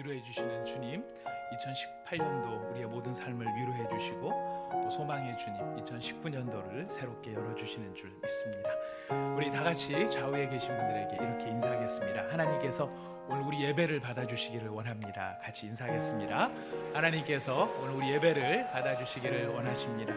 위로해 주시는 주님, 2018년도 우리의 모든 삶을 위로해 주시고 또 소망의 주님, 2019년도를 새롭게 열어주시는 줄 믿습니다. 우리 다 같이 좌우에 계신 분들에게 이렇게 인사하겠습니다. 하나님께서 오늘 우리 예배를 받아주시기를 원합니다. 같이 인사하겠습니다. 하나님께서 오늘 우리 예배를 받아주시기를 원하십니다.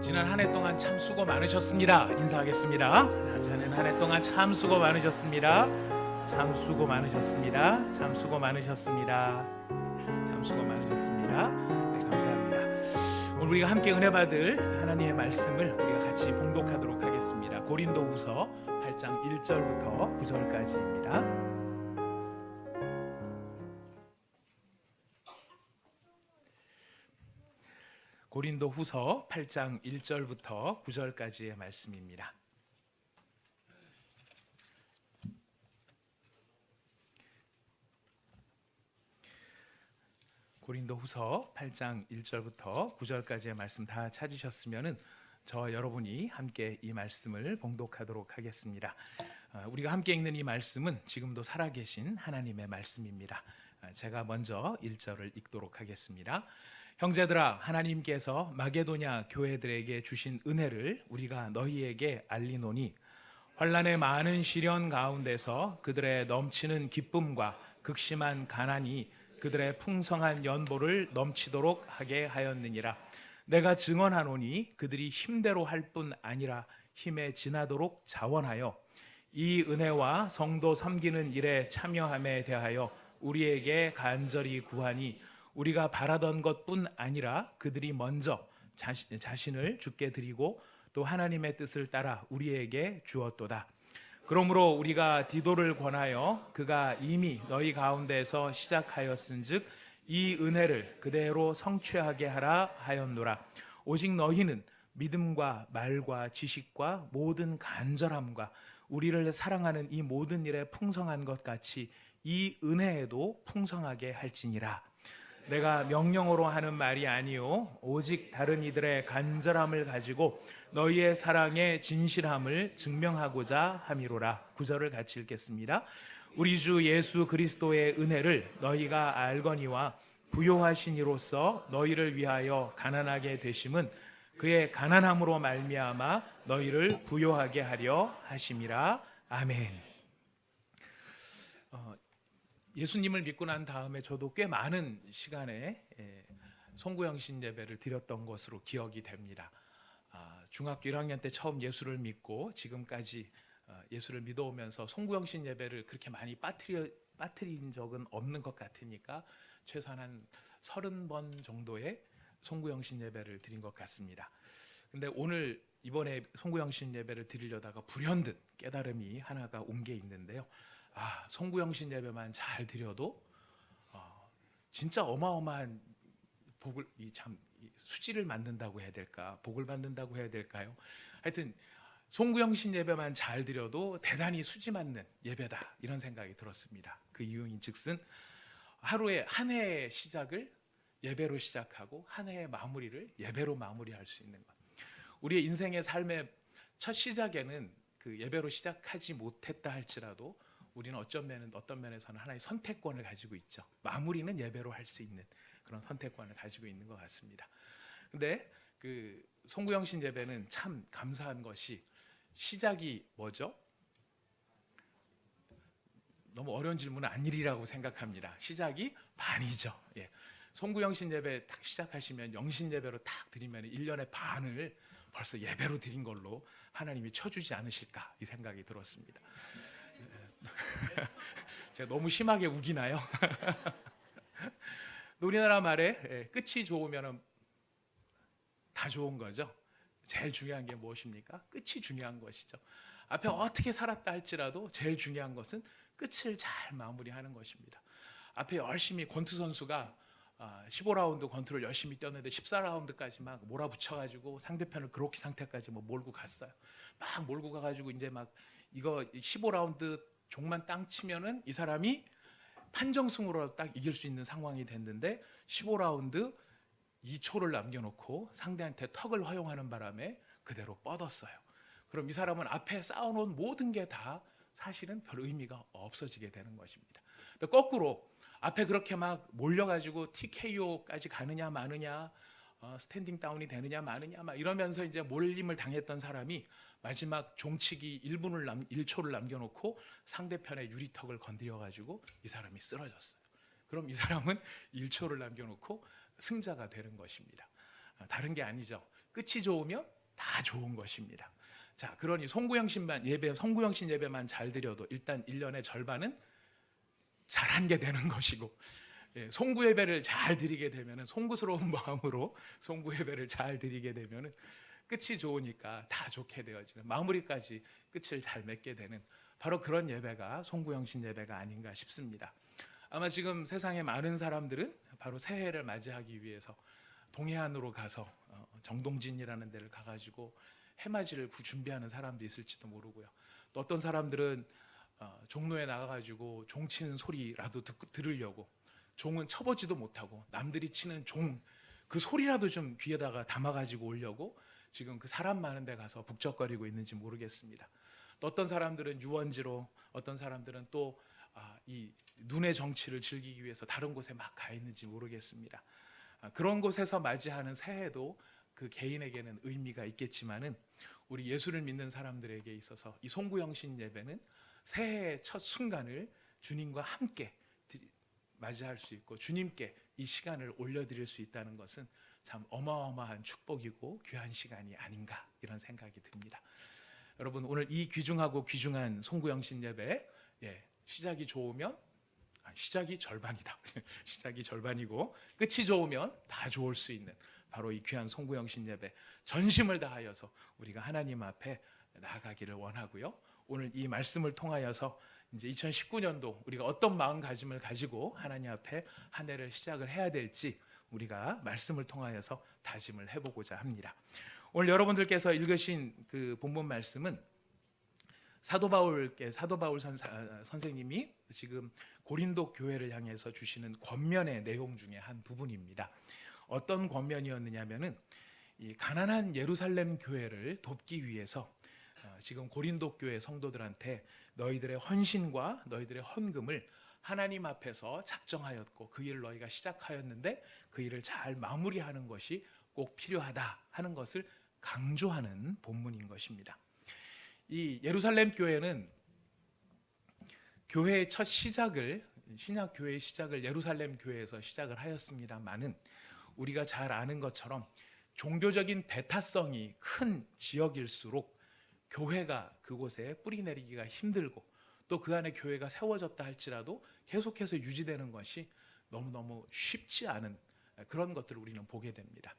지난 한 해 동안 참 수고 많으셨습니다. 인사하겠습니다. 지난 한 해 동안 참 수고 많으셨습니다. 참 수고 많으셨습니다. 참 수고 많으셨습니다. 참 수고 많으셨습니다. 네, 감사합니다. 오늘 우리가 함께 은혜 받을 하나님의 말씀을 우리가 같이 봉독하도록 하겠습니다. 고린도후서 8장 1절부터 9절까지입니다. 고린도후서 8장 1절부터 9절까지의 말씀입니다. 고린도후서 8장 1절부터 9절까지의 말씀 다 찾으셨으면은 저와 여러분이 함께 이 말씀을 봉독하도록 하겠습니다. 우리가 함께 읽는 이 말씀은 지금도 살아계신 하나님의 말씀입니다. 제가 먼저 1절을 읽도록 하겠습니다. 형제들아, 하나님께서 마게도냐 교회들에게 주신 은혜를 우리가 너희에게 알리노니 환난의 많은 시련 가운데서 그들의 넘치는 기쁨과 극심한 가난이 그들의 풍성한 연보를 넘치도록 하게 하였느니라. 내가 증언하노니 그들이 힘대로 할 뿐 아니라 힘에 지나도록 자원하여 이 은혜와 성도 섬기는 일에 참여함에 대하여 우리에게 간절히 구하니 우리가 바라던 것뿐 아니라 그들이 먼저 자신을 주께 드리고 또 하나님의 뜻을 따라 우리에게 주었도다. 그러므로 우리가 디도를 권하여 그가 이미 너희 가운데서 시작하였은즉 이 은혜를 그대로 성취하게 하라 하였노라. 오직 너희는 믿음과 말과 지식과 모든 간절함과 우리를 사랑하는 이 모든 일에 풍성한 것 같이 이 은혜에도 풍성하게 할지니라. 내가 명령으로 하는 말이 아니요 오직 다른 이들의 간절함을 가지고 너희의 사랑의 진실함을 증명하고자 함이로라. 9절을 같이 읽겠습니다. 우리 주 예수 그리스도의 은혜를 너희가 알거니와 부요하신 이로써 너희를 위하여 가난하게 되심은 그의 가난함으로 말미암아 너희를 부요하게 하려 하심이라. 아멘. 예수님을 믿고 난 다음에 저도 꽤 많은 시간에 송구영신 예배를 드렸던 것으로 기억이 됩니다. 중학교 1학년 때 처음 예수를 믿고 지금까지 예수를 믿어오면서 송구영신 예배를 그렇게 많이 빠뜨린 적은 없는 것 같으니까 최소한 한 30번 정도의 송구영신 예배를 드린 것 같습니다. 근데 오늘 이번에 송구영신 예배를 드리려다가 불현듯 깨달음이 하나가 온 게 있는데요. 송구영신 예배만 잘 드려도 진짜 어마어마한 복을 수지를 만든다고 해야 될까, 복을 받는다고 해야 될까요? 하여튼 송구영신 예배만 잘 드려도 대단히 수지 맞는 예배다, 이런 생각이 들었습니다. 그 이유인즉슨 하루의 한 해의 시작을 예배로 시작하고 한 해의 마무리를 예배로 마무리할 수 있는 것. 우리의 인생의 삶의 첫 시작에는 그 예배로 시작하지 못했다 할지라도 우리는 어떤 면에서는 하나의 선택권을 가지고 있죠. 마무리는 예배로 할 수 있는 그런 선택권을 가지고 있는 것 같습니다. 근데 그 송구영신 예배는 참 감사한 것이 시작이 뭐죠? 너무 어려운 질문은 아니리라고 생각합니다. 시작이 반이죠. 송구영신 예배 딱 시작하시면 영신 예배로 딱 드리면 1년의 반을 벌써 예배로 드린 걸로 하나님이 쳐주지 않으실까, 이 생각이 들었습니다. 제가 너무 심하게 우기나요? 우리나라 말에 끝이 좋으면 다 좋은 거죠. 제일 중요한 게 무엇입니까? 끝이 중요한 것이죠. 앞에 어떻게 살았다 할지라도 제일 중요한 것은 끝을 잘 마무리하는 것입니다. 앞에 열심히 권투 선수가 15라운드 권투를 열심히 뛰었는데 14라운드까지 막 몰아붙여가지고 상대편을 그렇게 상태까지 몰고 갔어요. 막 몰고 가가지고 이제 막 이거 15라운드 종만 땅 치면은 이 사람이 판정승으로 딱 이길 수 있는 상황이 됐는데 15라운드 2초를 남겨놓고 상대한테 턱을 허용하는 바람에 그대로 뻗었어요. 그럼 이 사람은 앞에 쌓아놓은 모든 게 다 사실은 별 의미가 없어지게 되는 것입니다. 또 거꾸로 앞에 그렇게 막 몰려가지고 TKO까지 가느냐 마느냐, 스탠딩 다운이 되느냐 마느냐 막 이러면서 이제 몰림을 당했던 사람이 마지막 종치기 1초를 남겨놓고 상대편의 유리턱을 건드려가지고 이 사람이 쓰러졌어요. 그럼 이 사람은 1초를 남겨놓고 승자가 되는 것입니다. 다른 게 아니죠. 끝이 좋으면 다 좋은 것입니다. 자, 그러니 송구영신 예배만 잘 드려도 일단 1년의 절반은 잘한 게 되는 것이고, 송구 예배를 잘 드리게 되면은 송구스러운 마음으로 송구 예배를 잘 드리게 되면은 끝이 좋으니까 다 좋게 되어지는, 마무리까지 끝을 잘 맺게 되는 바로 그런 예배가 송구영신 예배가 아닌가 싶습니다. 아마 지금 세상의 많은 사람들은 바로 새해를 맞이하기 위해서 동해안으로 가서 정동진이라는 데를 가가지고 해맞이를 준비하는 사람도 있을지도 모르고요. 또 어떤 사람들은 종로에 나가가지고 종 치는 소리라도 들으려고, 종은 쳐보지도 못하고 남들이 치는 종 그 소리라도 좀 귀에다가 담아가지고 오려고 지금 그 사람 많은 데 가서 북적거리고 있는지 모르겠습니다. 또 어떤 사람들은 유원지로, 어떤 사람들은 또 이 눈의 정취를 즐기기 위해서 다른 곳에 막 가 있는지 모르겠습니다. 그런 곳에서 맞이하는 새해도 그 개인에게는 의미가 있겠지만은 우리 예수를 믿는 사람들에게 있어서 이 송구영신 예배는 새해의 첫 순간을 주님과 함께 맞이할 수 있고 주님께 이 시간을 올려드릴 수 있다는 것은 참 어마어마한 축복이고 귀한 시간이 아닌가, 이런 생각이 듭니다. 여러분, 오늘 이 귀중하고 귀중한 송구영신 예배, 시작이 좋으면 시작이 절반이다. 시작이 절반이고 끝이 좋으면 다 좋을 수 있는 바로 이 귀한 송구영신 예배, 전심을 다하여서 우리가 하나님 앞에 나아가기를 원하고요. 오늘 이 말씀을 통하여서 이제 2019년도 우리가 어떤 마음가짐을 가지고 하나님 앞에 한 해를 시작을 해야 될지 우리가 말씀을 통하여서 다짐을 해보고자 합니다. 오늘 여러분들께서 읽으신 그 본문 말씀은 사도 바울 선생님이 지금 고린도 교회를 향해서 주시는 권면의 내용 중에 한 부분입니다. 어떤 권면이었느냐면은 이 가난한 예루살렘 교회를 돕기 위해서 지금 고린도 교회 성도들한테 너희들의 헌신과 너희들의 헌금을 하나님 앞에서 작정하였고 그 일을 너희가 시작하였는데 그 일을 잘 마무리하는 것이 꼭 필요하다 하는 것을 강조하는 본문인 것입니다. 이 예루살렘 교회는 교회의 첫 시작을, 신약 교회의 시작을 예루살렘 교회에서 시작을 하였습니다만은 우리가 잘 아는 것처럼 종교적인 배타성이 큰 지역일수록 교회가 그곳에 뿌리 내리기가 힘들고 또 그 안에 교회가 세워졌다 할지라도 계속해서 유지되는 것이 너무너무 쉽지 않은 그런 것들을 우리는 보게 됩니다.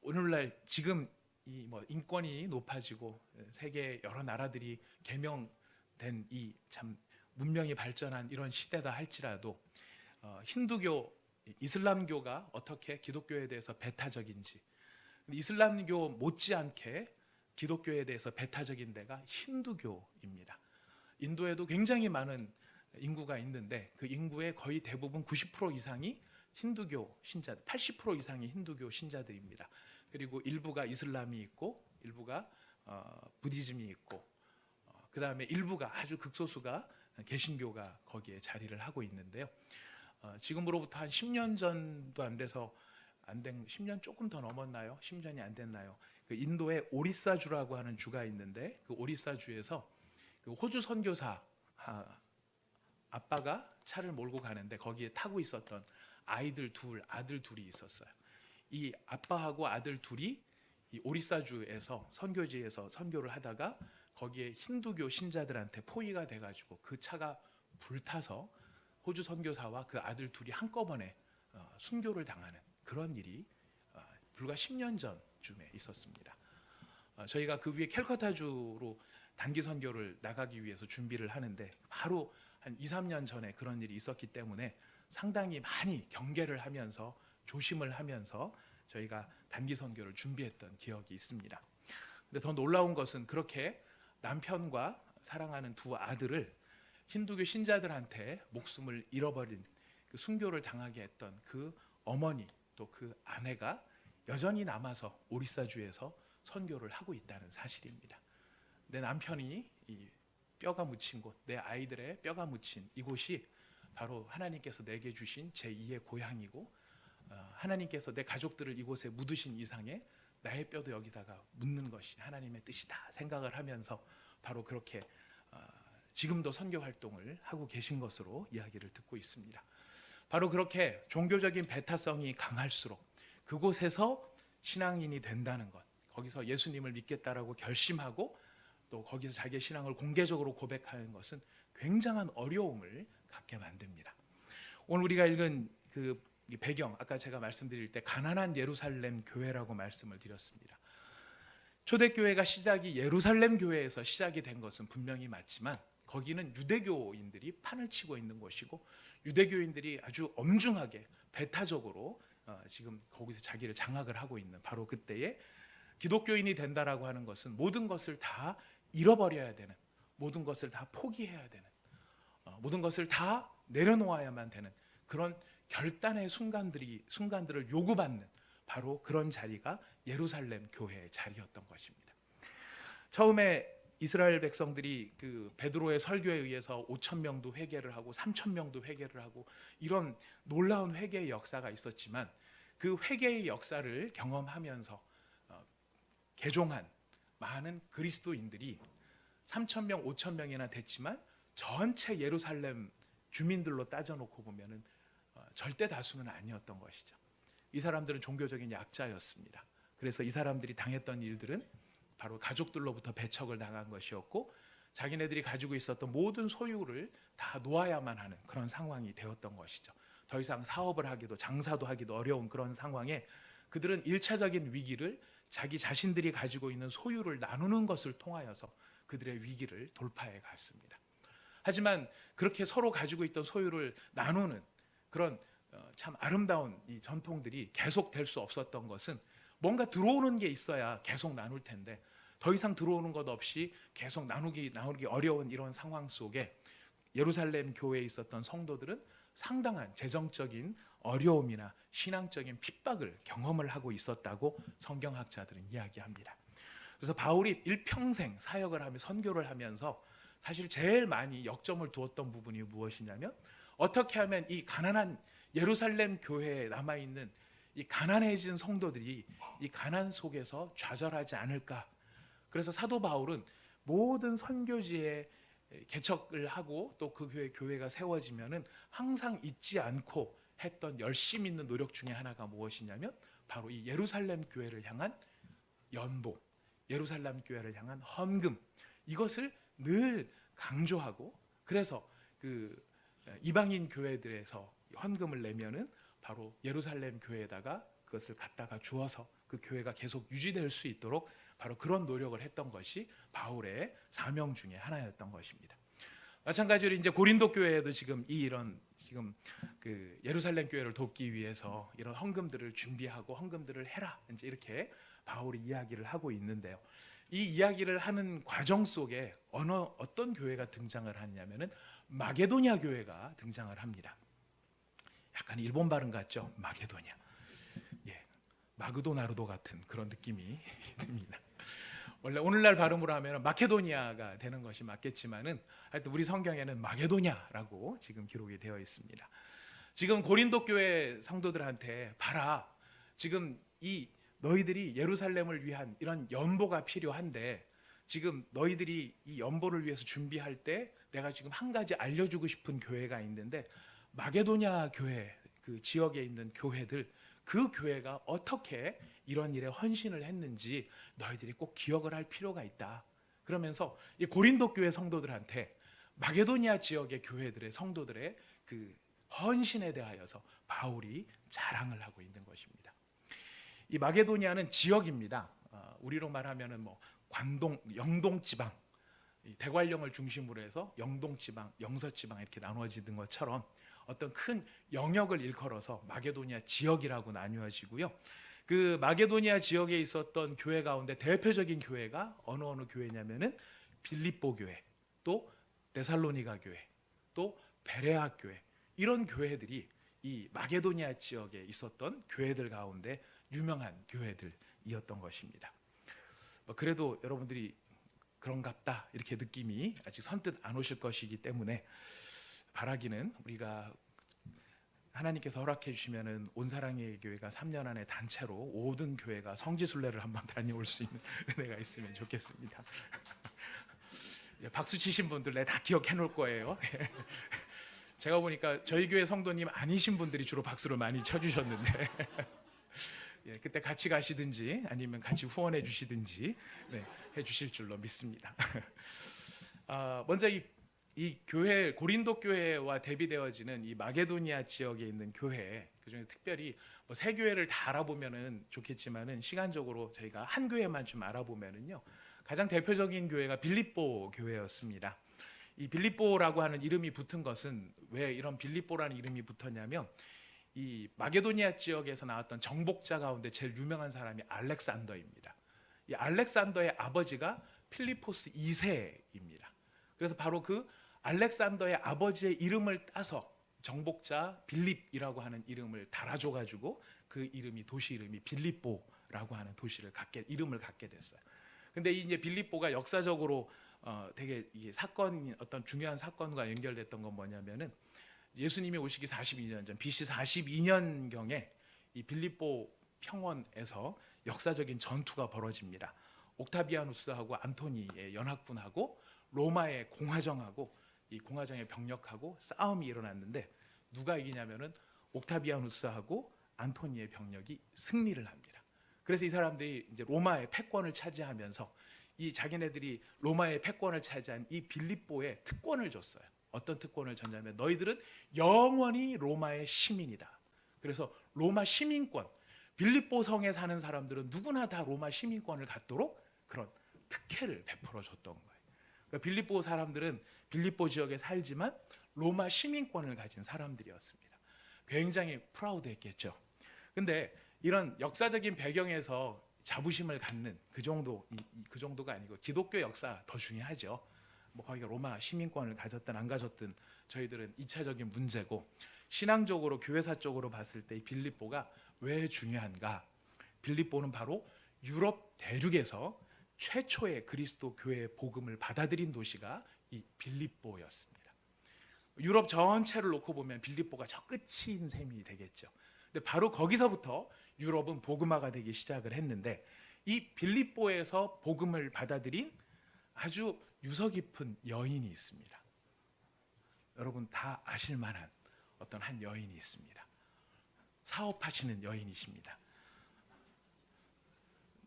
오늘날 지금 이 인권이 높아지고 세계 여러 나라들이 개명된 이 참 문명이 발전한 이런 시대다 할지라도 힌두교, 이슬람교가 어떻게 기독교에 대해서 배타적인지, 이슬람교 못지않게 기독교에 대해서 배타적인 데가 힌두교입니다. 인도에도 굉장히 많은 인구가 있는데 그 인구의 거의 대부분 90% 이상이 힌두교 신자, 80% 이상이 힌두교 신자들입니다. 그리고 일부가 이슬람이 있고 일부가 부디즘이 있고 그 다음에 일부가 아주 극소수가 개신교가 거기에 자리를 하고 있는데요. 지금으로부터 한 10년 전도 안 돼서 10년 조금 더 넘었나요? 10년이 안 됐나요? 그 인도에 오리사주라고 하는 주가 있는데 그 오리사주에서 그 호주 선교사 아빠가 차를 몰고 가는데 거기에 타고 있었던 아들 둘이 있었어요. 이 아빠하고 아들 둘이 이 오리사주에서 선교지에서 선교를 하다가 거기에 힌두교 신자들한테 포위가 돼가지고 그 차가 불타서 호주 선교사와 그 아들 둘이 한꺼번에 순교를 당하는 그런 일이 불과 10년 전쯤에 있었습니다. 저희가 그 위에 캘커타주로 단기 선교를 나가기 위해서 준비를 하는데 바로 한 2, 3년 전에 그런 일이 있었기 때문에 상당히 많이 경계를 하면서 조심을 하면서 저희가 단기 선교를 준비했던 기억이 있습니다. 근데 더 놀라운 것은 그렇게 남편과 사랑하는 두 아들을 힌두교 신자들한테 목숨을 잃어버린 그 순교를 당하게 했던 그 어머니 또 그 아내가 여전히 남아서 오리사주에서 선교를 하고 있다는 사실입니다. 내 남편이 이 뼈가 묻힌 곳, 내 아이들의 뼈가 묻힌 이곳이 바로 하나님께서 내게 주신 제2의 고향이고, 하나님께서 내 가족들을 이곳에 묻으신 이상에 나의 뼈도 여기다가 묻는 것이 하나님의 뜻이다 생각을 하면서 바로 그렇게 지금도 선교 활동을 하고 계신 것으로 이야기를 듣고 있습니다. 바로 그렇게 종교적인 배타성이 강할수록 그곳에서 신앙인이 된다는 것, 거기서 예수님을 믿겠다라고 결심하고 또 거기서 자기의 신앙을 공개적으로 고백하는 것은 굉장한 어려움을 갖게 만듭니다. 오늘 우리가 읽은 그 배경, 아까 제가 말씀드릴 때 가난한 예루살렘 교회라고 말씀을 드렸습니다. 초대교회가 시작이 예루살렘 교회에서 시작이 된 것은 분명히 맞지만 거기는 유대교인들이 판을 치고 있는 곳이고 유대교인들이 아주 엄중하게 배타적으로 지금 거기서 자기를 장악을 하고 있는 바로 그때에 기독교인이 된다라고 하는 것은 모든 것을 다 잃어버려야 되는, 모든 것을 다 포기해야 되는, 모든 것을 다 내려놓아야만 되는 그런 결단의 순간들을 요구받는 바로 그런 자리가 예루살렘 교회의 자리였던 것입니다. 처음에 이스라엘 백성들이 그 베드로의 설교에 의해서 5천 명도 회개를 하고 3천 명도 회개를 하고 이런 놀라운 회개의 역사가 있었지만 그 회개의 역사를 경험하면서 개종한 많은 그리스도인들이 3천 명, 5천 명이나 됐지만 전체 예루살렘 주민들로 따져놓고 보면은 절대 다수는 아니었던 것이죠. 이 사람들은 종교적인 약자였습니다. 그래서 이 사람들이 당했던 일들은 바로 가족들로부터 배척을 당한 것이었고 자기네들이 가지고 있었던 모든 소유를 다 놓아야만 하는 그런 상황이 되었던 것이죠. 더 이상 사업을 하기도 장사도 하기도 어려운 그런 상황에 그들은 1차적인 위기를 자기 자신들이 가지고 있는 소유를 나누는 것을 통하여서 그들의 위기를 돌파해 갔습니다. 하지만 그렇게 서로 가지고 있던 소유를 나누는 그런 참 아름다운 이 전통들이 계속 될 수 없었던 것은 뭔가 들어오는 게 있어야 계속 나눌 텐데 더 이상 들어오는 것 없이 계속 나누기 어려운 이런 상황 속에 예루살렘 교회에 있었던 성도들은 상당한 재정적인 어려움이나 신앙적인 핍박을 경험을 하고 있었다고 성경학자들은 이야기합니다. 그래서 바울이 일평생 사역을 하며 선교를 하면서 사실 제일 많이 역점을 두었던 부분이 무엇이냐면 어떻게 하면 이 가난한 예루살렘 교회에 남아있는 이 가난해진 성도들이 이 가난 속에서 좌절하지 않을까. 그래서 사도 바울은 모든 선교지에 개척을 하고 또 그 교회가 세워지면은 항상 잊지 않고 했던 열심 있는 노력 중에 하나가 무엇이냐면 바로 이 예루살렘 교회를 향한 연보, 예루살렘 교회를 향한 헌금, 이것을 늘 강조하고 그래서 그 이방인 교회들에서 헌금을 내면은 바로 예루살렘 교회에다가 그것을 갖다가 주어서 그 교회가 계속 유지될 수 있도록 바로 그런 노력을 했던 것이 바울의 사명 중에 하나였던 것입니다. 마찬가지로 이제 고린도 교회에도 지금 지금 그 예루살렘 교회를 돕기 위해서 이런 헌금들을 준비하고 헌금들을 해라 이제 이렇게 바울이 이야기를 하고 있는데요. 이 이야기를 하는 과정 속에 어떤 교회가 등장을 하냐면은 마게도냐 교회가 등장을 합니다. 약간 일본 발음 같죠? 마게도냐. 예, 마그도나르도 같은 그런 느낌이 듭니다. 원래 오늘날 발음으로 하면 마케도니아가 되는 것이 맞겠지만은 하여튼 우리 성경에는 마게도냐라고 지금 기록이 되어 있습니다. 지금 고린도 교회 성도들한테 봐라. 지금 이 너희들이 예루살렘을 위한 이런 연보가 필요한데 지금 너희들이 이 연보를 위해서 준비할 때 내가 지금 한 가지 알려주고 싶은 교회가 있는데 마게도냐 교회 그 지역에 있는 교회들 그 교회가 어떻게 이런 일에 헌신을 했는지 너희들이 꼭 기억을 할 필요가 있다. 그러면서 이 고린도 교회 성도들한테 마게도냐 지역의 교회들의 성도들의 그 헌신에 대하여서 바울이 자랑을 하고 있는 것입니다. 이 마게도냐는 지역입니다. 우리로 말하면은 뭐 관동, 영동 지방, 대관령을 중심으로 해서 영동 지방, 영서 지방 이렇게 나누어지는 것처럼 어떤 큰 영역을 일컬어서 마게도냐 지역이라고 나누어지고요. 그 마게도냐 지역에 있었던 교회 가운데 대표적인 교회가 어느 교회냐면은 빌립보 교회, 또 데살로니가 교회, 또 베레아 교회 이런 교회들이 이 마게도냐 지역에 있었던 교회들 가운데 유명한 교회들이었던 것입니다. 그래도 여러분들이 그런갑다 이렇게 느낌이 아직 선뜻 안 오실 것이기 때문에 바라기는 우리가 하나님께서 허락해 주시면은 온사랑의 교회가 3년 안에 단체로 모든 교회가 성지순례를 한번 다녀올 수 있는 은혜가 있으면 좋겠습니다. 박수 치신 분들 내 다 기억해 놓을 거예요. 제가 보니까 저희 교회 성도님 아니신 분들이 주로 박수를 많이 쳐주셨는데 그때 같이 가시든지 아니면 같이 후원해 주시든지 해주실 줄로 믿습니다. 먼저 이 교회 고린도 교회와 대비되어지는 이 마게도니아 지역에 있는 교회 그중에 특별히 뭐 세 교회를 다 알아보면은 좋겠지만은 시간적으로 저희가 한 교회만 좀 알아보면은요 가장 대표적인 교회가 빌립보 교회였습니다. 이 빌립보라고 하는 이름이 붙은 것은 왜 이런 빌립보라는 이름이 붙었냐면 이 마게도니아 지역에서 나왔던 정복자 가운데 제일 유명한 사람이 알렉산더입니다. 이 알렉산더의 아버지가 필리포스 2세입니다. 그래서 바로 그 알렉산더의 아버지의 이름을 따서 정복자 빌립이라고 하는 이름을 달아줘가지고 그 이름이 도시 이름이 빌립보라고 하는 이름을 갖게 됐어요. 근데 이제 빌립보가 역사적으로 되게 이게 어떤 중요한 사건과 연결됐던 건 뭐냐면은 예수님이 오시기 42년 전 BC 42년 경에 이 빌립보 평원에서 역사적인 전투가 벌어집니다. 옥타비아누스하고 안토니의 연합군하고 로마의 공화정하고 이 공화정의 병력하고 싸움이 일어났는데 누가 이기냐면은 옥타비아누스하고 안토니의 병력이 승리를 합니다. 그래서 이 사람들이 이제 로마의 패권을 차지하면서 이 자기네들이 로마의 패권을 차지한 이 빌립보에 특권을 줬어요. 어떤 특권을 줬냐면 너희들은 영원히 로마의 시민이다. 그래서 로마 시민권, 빌립보 성에 사는 사람들은 누구나 다 로마 시민권을 갖도록 그런 특혜를 베풀어 줬던 거예요. 그러니까 빌립보 사람들은 빌립보 지역에 살지만 로마 시민권을 가진 사람들이었습니다. 굉장히 프라우드했겠죠. 근데 이런 역사적인 배경에서 자부심을 갖는 그 정도가 아니고 기독교 역사 더 중요하죠. 뭐 거기가 로마 시민권을 가졌든 안 가졌든 저희들은 2차적인 문제고 신앙적으로 교회사적으로 봤을 때 이 빌립보가 왜 중요한가? 빌립보는 바로 유럽 대륙에서 최초의 그리스도 교회의 복음을 받아들인 도시가 이 빌립보였습니다. 유럽 전체를 놓고 보면 빌립보가 저 끝인 셈이 되겠죠. 근데 바로 거기서부터 유럽은 복음화가 되기 시작을 했는데 이 빌립보에서 복음을 받아들인 아주 유서 깊은 여인이 있습니다. 여러분 다 아실 만한 어떤 한 여인이 있습니다. 사업하시는 여인이십니다.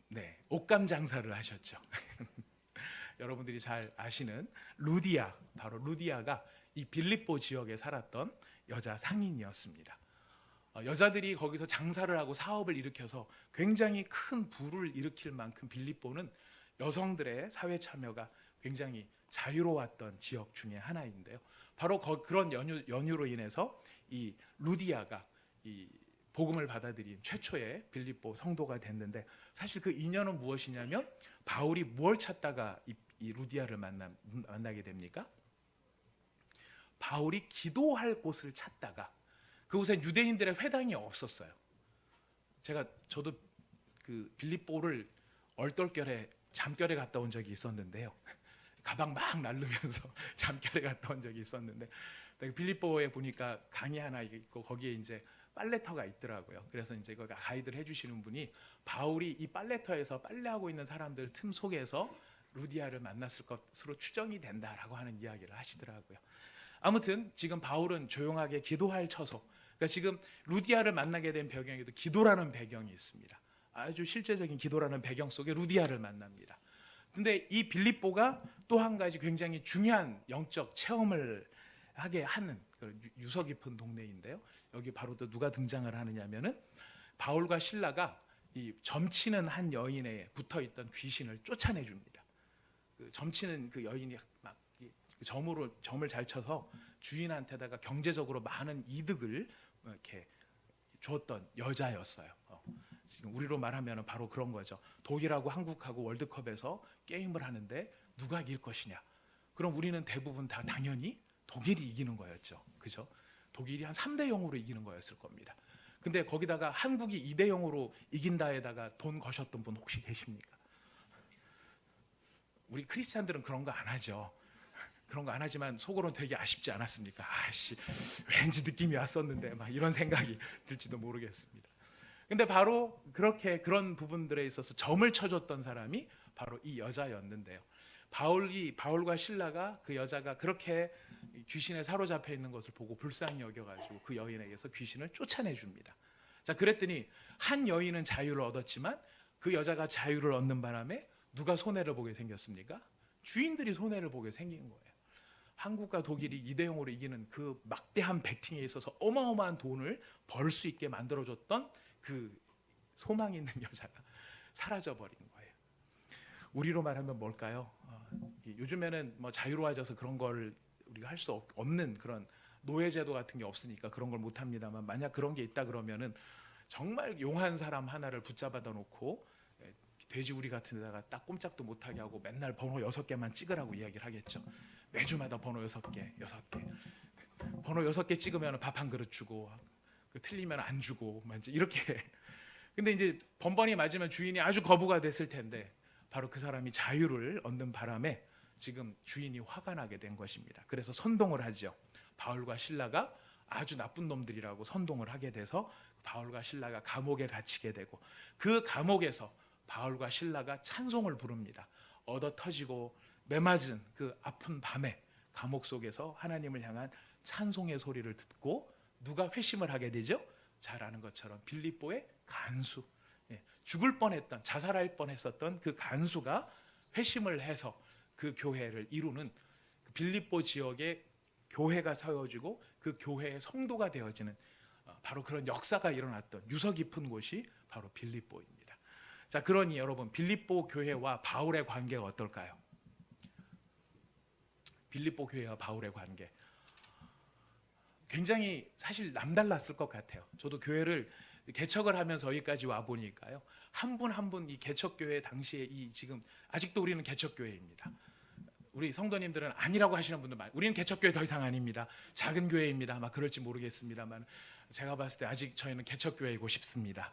네, 옷감 장사를 하셨죠. 여러분들이 잘 아시는 루디아, 바로 루디아가 이 빌립보 지역에 살았던 여자 상인이었습니다. 여자들이 거기서 장사를 하고 사업을 일으켜서 굉장히 큰 부를 일으킬 만큼 빌립보는 여성들의 사회 참여가 굉장히 자유로웠던 지역 중에 하나인데요. 바로 그런 연유로 인해서 이 루디아가 이 복음을 받아들인 최초의 빌립보 성도가 됐는데 사실 그 인연은 무엇이냐면 바울이 무엇을 찾다가 이 루디아를 만나게 됩니까? 바울이 기도할 곳을 찾다가 그곳에 유대인들의 회당이 없었어요. 저도 그 빌립보를 얼떨결에 잠결에 갔다 온 적이 있었는데요. 가방 막 날르면서 잠결에 갔다 온 적이 있었는데 빌립보에 보니까 강이 하나 있고 거기에 이제 빨래터가 있더라고요. 그래서 이제 거기 가이드를 해주시는 분이 바울이 이 빨래터에서 빨래하고 있는 사람들 틈 속에서 루디아를 만났을 것으로 추정이 된다라고 하는 이야기를 하시더라고요. 아무튼 지금 바울은 조용하게 기도할 처소. 그러니까 지금 루디아를 만나게 된 배경에도 기도라는 배경이 있습니다. 아주 실제적인 기도라는 배경 속에 루디아를 만납니다. 근데 이 빌립보가 또 한 가지 굉장히 중요한 영적 체험을 하게 하는 유서 깊은 동네인데요. 여기 바로 또 누가 등장을 하느냐면은 바울과 실라가 이 점치는 한 여인에 붙어 있던 귀신을 쫓아내 줍니다. 그 점치는 그 여인이 막 점을 잘 쳐서 주인한테다가 경제적으로 많은 이득을 이렇게 줬던 여자였어요. 지금 우리로 말하면 바로 그런 거죠. 독일하고 한국하고 월드컵에서 게임을 하는데 누가 이길 것이냐? 그럼 우리는 대부분 다 당연히 독일이 이기는 거였죠. 그죠? 독일이 한 3대 0으로 이기는 거였을 겁니다. 근데 거기다가 한국이 2대 0으로 이긴다에다가 돈 거셨던 분 혹시 계십니까? 우리 크리스찬들은 그런 거 안 하죠. 그런 거 안 하지만 속으로는 되게 아쉽지 않았습니까? 아씨, 왠지 느낌이 왔었는데 막 이런 생각이 들지도 모르겠습니다. 근데 바로 그렇게 그런 부분들에 있어서 점을 쳐줬던 사람이 바로 이 여자였는데요. 바울과 실라가 그 여자가 그렇게 귀신에 사로잡혀 있는 것을 보고 불쌍히 여겨가지고 그 여인에게서 귀신을 쫓아내 줍니다. 자, 그랬더니 한 여인은 자유를 얻었지만 그 여자가 자유를 얻는 바람에 누가 손해를 보게 생겼습니까? 주인들이 손해를 보게 생긴 거예요. 한국과 독일이 2대0으로 이기는 그 막대한 배팅에 있어서 어마어마한 돈을 벌 수 있게 만들어줬던 그 소망 있는 여자가 사라져버린 거예요. 우리로 말하면 뭘까요? 요즘에는 뭐 자유로워져서 그런 걸 우리가 할 수 없는 그런 노예제도 같은 게 없으니까 그런 걸 못합니다만, 만약 그런 게 있다 그러면은 정말 용한 사람 하나를 붙잡아다 놓고 돼지우리 같은 데다가 딱 꼼짝도 못하게 하고 맨날 번호 6개만 찍으라고 이야기를 하겠죠. 매주마다 번호 6개. 번호 6개 찍으면 밥 한 그릇 주고, 틀리면 안 주고, 이렇게. 근데 이제 번번이 맞으면 주인이 아주 거부가 됐을 텐데, 바로 그 사람이 자유를 얻는 바람에 지금 주인이 화가 나게 된 것입니다. 그래서 선동을 하죠. 바울과 실라가 아주 나쁜 놈들이라고 선동을 하게 돼서 바울과 실라가 감옥에 갇히게 되고, 그 감옥에서 바울과 실라가 찬송을 부릅니다. 얻어 터지고 매맞은 그 아픈 밤에 감옥 속에서 하나님을 향한 찬송의 소리를 듣고 누가 회심을 하게 되죠? 잘 아는 것처럼 빌립보의 간수, 죽을 뻔했던, 자살할 뻔했었던 그 간수가 회심을 해서 그 교회를 이루는, 빌립보 지역에 교회가 세워지고 그 교회의 성도가 되어지는 바로 그런 역사가 일어났던 유서 깊은 곳이 바로 빌립보입니다. 자, 그러니 여러분, 빌립보 교회와 바울의 관계가 어떨까요? 빌립보 교회와 바울의 관계 굉장히 사실 남달랐을 것 같아요. 저도 교회를 개척을 하면서 여기까지 와 보니까요, 한 분 한 분 이 개척교회 당시에 이 지금 아직도 우리는 개척교회입니다. 우리 성도님들은 아니라고 하시는 분들 많아요. 우리는 개척교회 더 이상 아닙니다. 작은 교회입니다. 막 그럴지 모르겠습니다만 제가 봤을 때 아직 저희는 개척교회이고 싶습니다.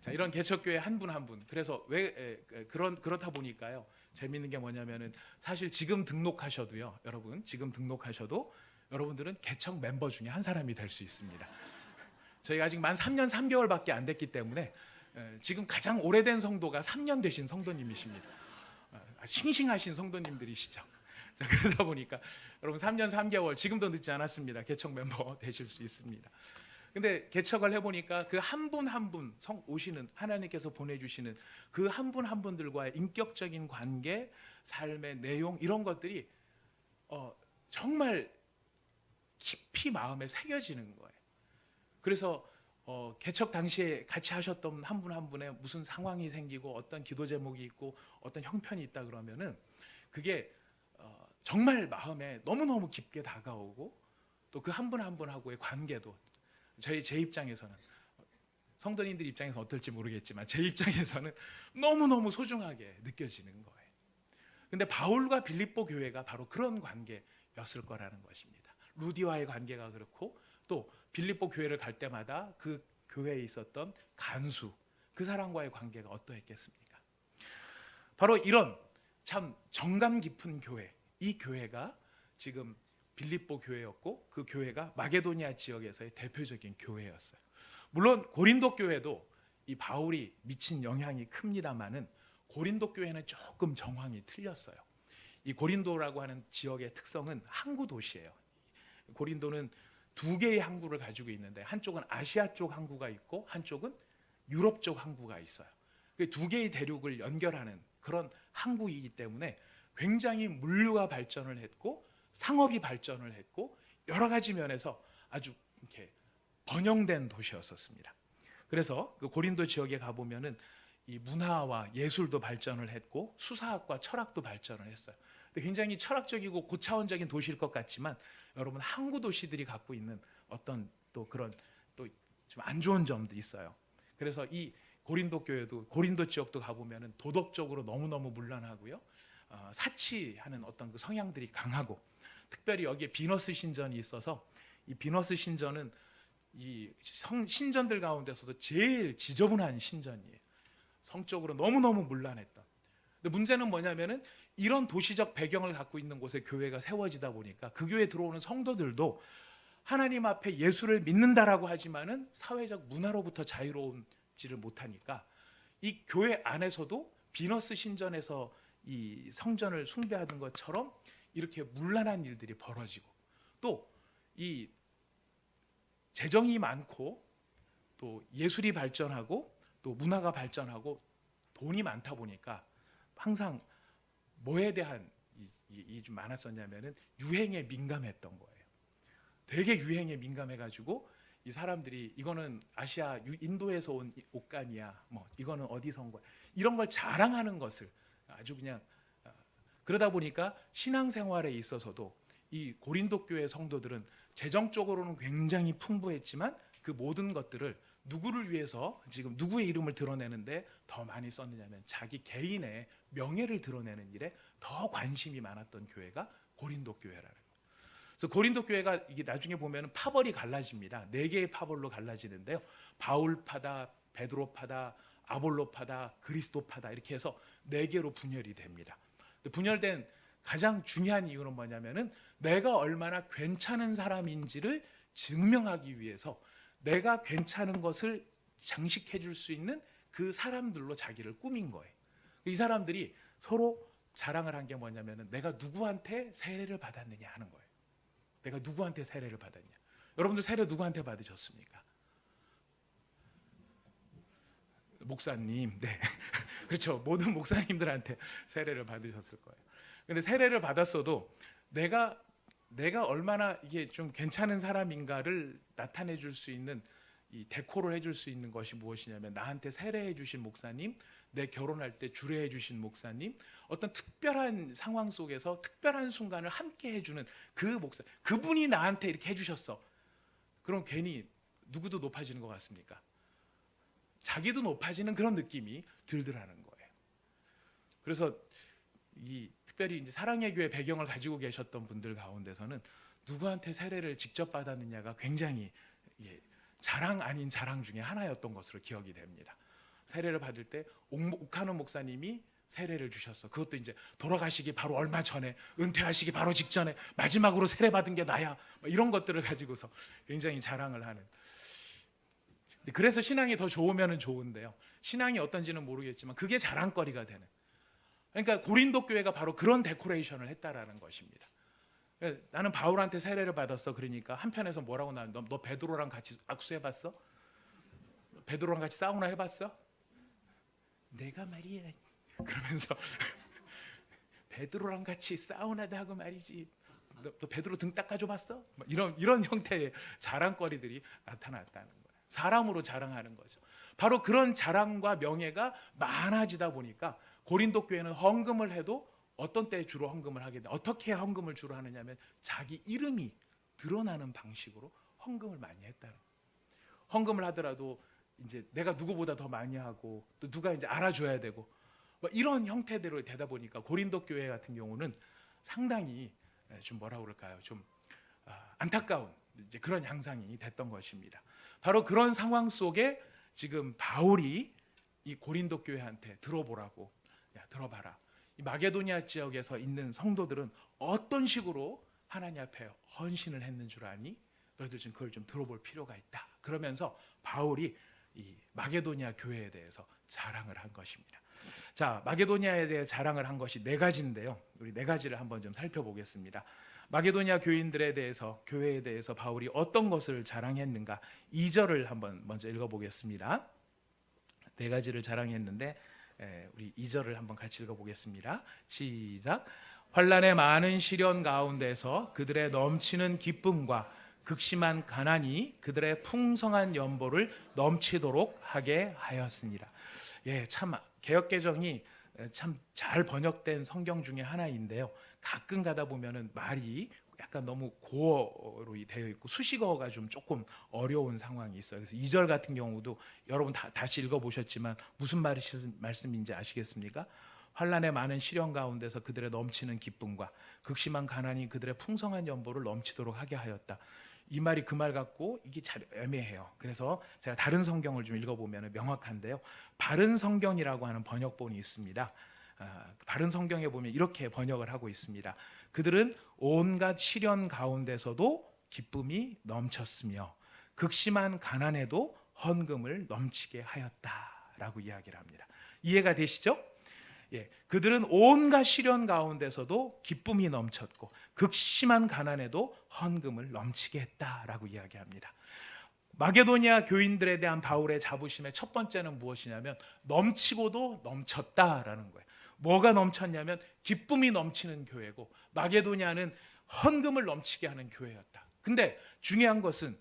자, 이런 개척교회 한 분 한 분. 그래서 왜 그렇다 보니까요, 재밌는 게 뭐냐면은 사실 지금 등록하셔도요, 여러분 지금 등록하셔도 여러분들은 개척 멤버 중에 한 사람이 될 수 있습니다. 저희가 아직 만 3년 3개월밖에 안 됐기 때문에 지금 가장 오래된 성도가 3년 되신 성도님이십니다. 싱싱하신 성도님들이시죠. 자, 그러다 보니까 여러분 3년 3개월 지금도 늦지 않았습니다. 개척 멤버 되실 수 있습니다. 근데 개척을 해보니까 그 한 분 한 분 오시는 하나님께서 보내주시는 그 한 분 한 분들과의 인격적인 관계, 삶의 내용, 이런 것들이 정말 깊이 마음에 새겨지는 거예요. 그래서 개척 당시에 같이 하셨던 한 분 한 분의 무슨 상황이 생기고 어떤 기도 제목이 있고 어떤 형편이 있다 그러면은 그게 정말 마음에 너무너무 깊게 다가오고, 또 그 한 분 한 분하고의 관계도 제 입장에서는, 성도님들 입장에서 어떨지 모르겠지만 제 입장에서는 너무너무 소중하게 느껴지는 거예요. 근데 바울과 빌립보 교회가 바로 그런 관계였을 거라는 것입니다. 루디와의 관계가 그렇고, 또 빌립보 교회를 갈 때마다 그 교회에 있었던 간수, 그 사람과의 관계가 어떠했겠습니까? 바로 이런 참 정감 깊은 교회, 이 교회가 지금 빌립보 교회였고, 그 교회가 마게도니아 지역에서의 대표적인 교회였어요. 물론 고린도 교회도 이 바울이 미친 영향이 큽니다만은 고린도 교회는 조금 정황이 틀렸어요. 이 고린도라고 하는 지역의 특성은 항구 도시예요. 고린도는 두 개의 항구를 가지고 있는데, 한쪽은 아시아 쪽 항구가 있고 한쪽은 유럽 쪽 항구가 있어요. 그 두 개의 대륙을 연결하는 그런 항구이기 때문에 굉장히 물류가 발전을 했고 상업이 발전을 했고 여러 가지 면에서 아주 이렇게 번영된 도시였었습니다. 그래서 그 고린도 지역에 가보면은 이 문화와 예술도 발전을 했고 수사학과 철학도 발전을 했어요. 굉장히 철학적이고 고차원적인 도시일 것 같지만 여러분, 항구 도시들이 갖고 있는 어떤 또 그런 또 좀 안 좋은 점도 있어요. 그래서 이 고린도 교회도, 고린도 지역도 가보면은 도덕적으로 너무너무 문란하고요, 사치하는 어떤 그 성향들이 강하고, 특별히 여기에 비너스 신전이 있어서 이 비너스 신전은 이 신전들 가운데서도 제일 지저분한 신전이에요. 성적으로 너무너무 문란했던. 근데 문제는 뭐냐면은 이런 도시적 배경을 갖고 있는 곳에 교회가 세워지다 보니까 그 교회에 들어오는 성도들도 하나님 앞에 예수를 믿는다라고 하지만은 사회적 문화로부터 자유로운지를 못하니까 이 교회 안에서도 비너스 신전에서 이 성전을 숭배하던 것처럼 이렇게 문란한 일들이 벌어지고, 또 이 재정이 많고 또 예술이 발전하고 또 문화가 발전하고 돈이 많다 보니까 항상 뭐에 대한 좀 많았었냐면은 유행에 민감했던 거예요. 되게 유행에 민감해가지고 이 사람들이 이거는 아시아 인도에서 온 옷감이야, 뭐 이거는 어디서 온 거야, 이런 걸 자랑하는 것을 아주 그냥 그러다 보니까 신앙생활에 있어서도 이 고린도 교회 성도들은 재정적으로는 굉장히 풍부했지만 그 모든 것들을 누구를 위해서 지금 누구의 이름을 드러내는데 더 많이 썼느냐면 자기 개인의 명예를 드러내는 일에 더 관심이 많았던 교회가 고린도 교회라는 거예요. 그래서 고린도 교회가 이게 나중에 보면 파벌이 갈라집니다. 4개의 파벌로 갈라지는데요. 바울파다, 베드로파다, 아볼로파다, 그리스도파다, 이렇게 해서 4개로 분열이 됩니다. 분열된 가장 중요한 이유는 뭐냐면은 내가 얼마나 괜찮은 사람인지를 증명하기 위해서 내가 괜찮은 것을 장식해 줄 수 있는 그 사람들로 자기를 꾸민 거예요. 이 사람들이 서로 자랑을 한 게 뭐냐면은 내가 누구한테 세례를 받았느냐 하는 거예요. 내가 누구한테 세례를 받았냐. 여러분들 세례 누구한테 받으셨습니까? 목사님. 네. 그렇죠. 모든 목사님들한테 세례를 받으셨을 거예요. 근데 세례를 받았어도 내가 얼마나 이게 좀 괜찮은 사람인가를 나타내 줄 수 있는 이 데코를 해줄 수 있는 것이 무엇이냐면 나한테 세례해 주신 목사님, 내 결혼할 때 주례해 주신 목사님, 어떤 특별한 상황 속에서 특별한 순간을 함께 해주는 그 목사, 그분이 나한테 이렇게 해주셨어. 그럼 괜히 누구도 높아지는 것 같습니까? 자기도 높아지는 그런 느낌이 들더라는 거예요. 그래서 이 특별히 이제 사랑의 교회 배경을 가지고 계셨던 분들 가운데서는 누구한테 세례를 직접 받았느냐가 굉장히 자랑 아닌 자랑 중에 하나였던 것으로 기억이 됩니다. 세례를 받을 때 옥하는 목사님이 세례를 주셨어. 그것도 이제 돌아가시기 바로 얼마 전에, 은퇴하시기 바로 직전에 마지막으로 세례 받은 게 나야, 이런 것들을 가지고서 굉장히 자랑을 하는. 그래서 신앙이 더 좋으면 좋은데요, 신앙이 어떤지는 모르겠지만 그게 자랑거리가 되는. 그러니까 고린도 교회가 바로 그런 데코레이션을 했다라는 것입니다. 나는 바울한테 세례를 받았어. 그러니까 한편에서 뭐라고 나왔는데, 너 베드로랑 같이 악수해봤어? 베드로랑 같이 사우나 해봤어? 내가 말이야 그러면서 베드로랑 같이 사우나도 하고 말이지, 너 베드로 등 닦아줘봤어? 이런 형태의 자랑거리들이 나타났다는 거예요. 사람으로 자랑하는 거죠. 바로 그런 자랑과 명예가 많아지다 보니까 고린도 교회는 헌금을 해도 어떤 때에 주로 헌금을 하게 돼? 어떻게 헌금을 주로 하느냐면 자기 이름이 드러나는 방식으로 헌금을 많이 했다는 거예요. 헌금을 하더라도 이제 내가 누구보다 더 많이 하고 또 누가 이제 알아줘야 되고 이런 형태대로 되다 보니까 고린도 교회 같은 경우는 상당히 좀 뭐라 그럴까요? 좀 안타까운 이제 그런 양상이 됐던 것입니다. 바로 그런 상황 속에 지금 바울이 이 고린도 교회한테 들어보라고, 야 들어봐라. 이 마게도니아 지역에서 있는 성도들은 어떤 식으로 하나님 앞에 헌신을 했는 줄 아니? 너희들 좀 그걸 좀 들어볼 필요가 있다. 그러면서 바울이 이 마게도니아 교회에 대해서 자랑을 한 것입니다. 자, 마게도니아에 대해 자랑을 한 것이 4가지인데요. 우리 4가지를 한번 좀 살펴보겠습니다. 마게도니아 교인들에 대해서, 교회에 대해서 바울이 어떤 것을 자랑했는가? 2절을 한번 먼저 읽어보겠습니다. 4가지를 자랑했는데 우리 2절을 한번 같이 읽어보겠습니다. 시작. 환난의 많은 시련 가운데서 그들의 넘치는 기쁨과 극심한 가난이 그들의 풍성한 연보를 넘치도록 하게 하였습니다. 참 개역개정이 참 잘 번역된 성경 중에 하나인데요. 가끔 가다 보면은 말이 약간 너무 고어로 되어 있고 수식어가 좀 조금 어려운 상황이 있어요. 그래서 2절 같은 경우도 여러분 다시 읽어보셨지만 무슨 말씀인지 아시겠습니까? 환난의 많은 시련 가운데서 그들의 넘치는 기쁨과 극심한 가난이 그들의 풍성한 연보를 넘치도록 하게 하였다. 이 말이 그 말 같고 이게 잘 애매해요. 그래서 제가 다른 성경을 좀 읽어보면 명확한데요. 바른 성경이라고 하는 번역본이 있습니다. 바른 성경에 보면 이렇게 번역을 하고 있습니다. 그들은 온갖 시련 가운데서도 기쁨이 넘쳤으며 극심한 가난에도 헌금을 넘치게 하였다라고 이야기를 합니다. 이해가 되시죠? 예, 그들은 온갖 시련 가운데서도 기쁨이 넘쳤고 극심한 가난에도 헌금을 넘치게 했다라고 이야기합니다. 마게도니아 교인들에 대한 바울의 자부심의 첫 번째는 무엇이냐면 넘치고도 넘쳤다라는 거예요. 뭐가 넘쳤냐면 기쁨이 넘치는 교회고 마게도니아는 헌금을 넘치게 하는 교회였다. 근데 중요한 것은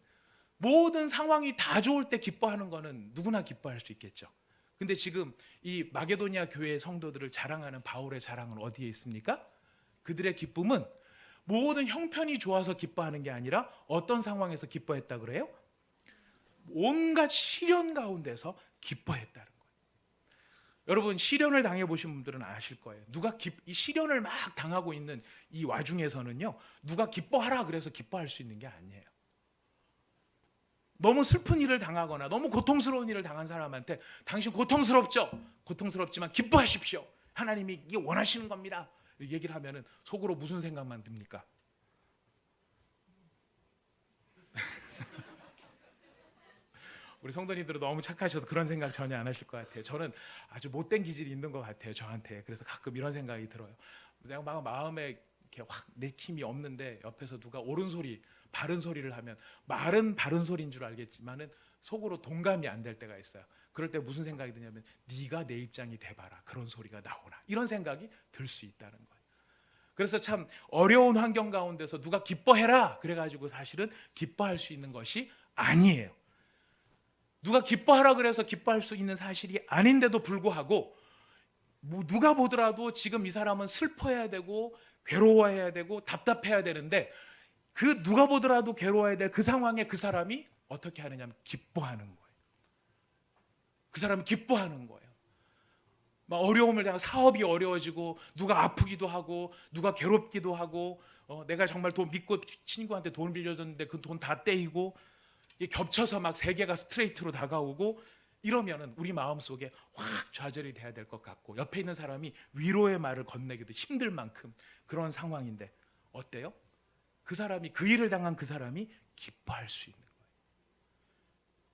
모든 상황이 다 좋을 때 기뻐하는 것은 누구나 기뻐할 수 있겠죠. 근데 지금 이 마게도니아 교회의 성도들을 자랑하는 바울의 자랑은 어디에 있습니까? 그들의 기쁨은 모든 형편이 좋아서 기뻐하는 게 아니라 어떤 상황에서 기뻐했다 그래요? 온갖 시련 가운데서 기뻐했다는 거예요. 여러분 시련을 당해보신 분들은 아실 거예요. 이 시련을 막 당하고 있는 이 와중에서는요, 누가 기뻐하라 그래서 기뻐할 수 있는 게 아니에요. 너무 슬픈 일을 당하거나 너무 고통스러운 일을 당한 사람한테 당신 고통스럽죠? 고통스럽지만 기뻐하십시오. 하나님이 이게 원하시는 겁니다. 얘기를 하면은 속으로 무슨 생각만 듭니까? 우리 성도님들은 너무 착하셔서 그런 생각 전혀 안 하실 것 같아요. 저는 아주 못된 기질이 있는 것 같아요, 저한테. 그래서 가끔 이런 생각이 들어요. 내가 막 마음에 이렇게 확 내킴이 없는데 옆에서 누가 옳은 소리, 바른 소리를 하면 말은 바른 소리인 줄 알겠지만은 속으로 동감이 안 될 때가 있어요. 그럴 때 무슨 생각이 드냐면 네가 내 입장이 돼봐라, 그런 소리가 나오나, 이런 생각이 들 수 있다는 거예요. 그래서 참 어려운 환경 가운데서 누가 기뻐해라 그래가지고 사실은 기뻐할 수 있는 것이 아니에요. 누가 기뻐하라 그래서 기뻐할 수 있는 사실이 아닌데도 불구하고 누가 보더라도 지금 이 사람은 슬퍼해야 되고 괴로워해야 되고 답답해야 되는데 그 누가 보더라도 괴로워해야 될 그 상황에 그 사람이 어떻게 하느냐면 기뻐하는 거예요. 그 사람이 기뻐하는 거예요. 막 어려움을 당하고 사업이 어려워지고 누가 아프기도 하고 누가 괴롭기도 하고 내가 정말 돈 믿고 친구한테 돈 빌려줬는데 그 돈 다 떼이고 겹쳐서 막 세계가 스트레이트로 다가오고 이러면은 우리 마음속에 확 좌절이 돼야 될 것 같고 옆에 있는 사람이 위로의 말을 건네기도 힘들 만큼 그런 상황인데 어때요? 그 사람이 그 일을 당한 그 사람이 기뻐할 수 있는 거예요.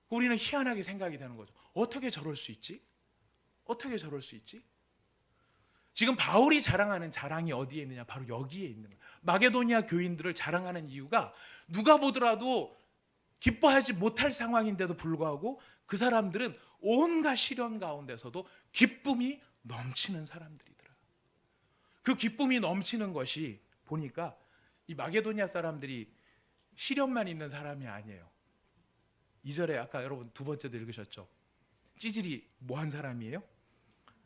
우리는 희한하게 생각이 되는 거죠. 어떻게 저럴 수 있지? 어떻게 저럴 수 있지? 지금 바울이 자랑하는 자랑이 어디에 있느냐? 바로 여기에 있는 거예요. 마게도니아 교인들을 자랑하는 이유가 누가 보더라도 기뻐하지 못할 상황인데도 불구하고 그 사람들은 온갖 시련 가운데서도 기쁨이 넘치는 사람들이더라. 그 기쁨이 넘치는 것이 보니까 이 마게도니아 사람들이 시련만 있는 사람이 아니에요. 2절에 아까 여러분 두 번째도 읽으셨죠? 찌질이 뭐한 사람이에요?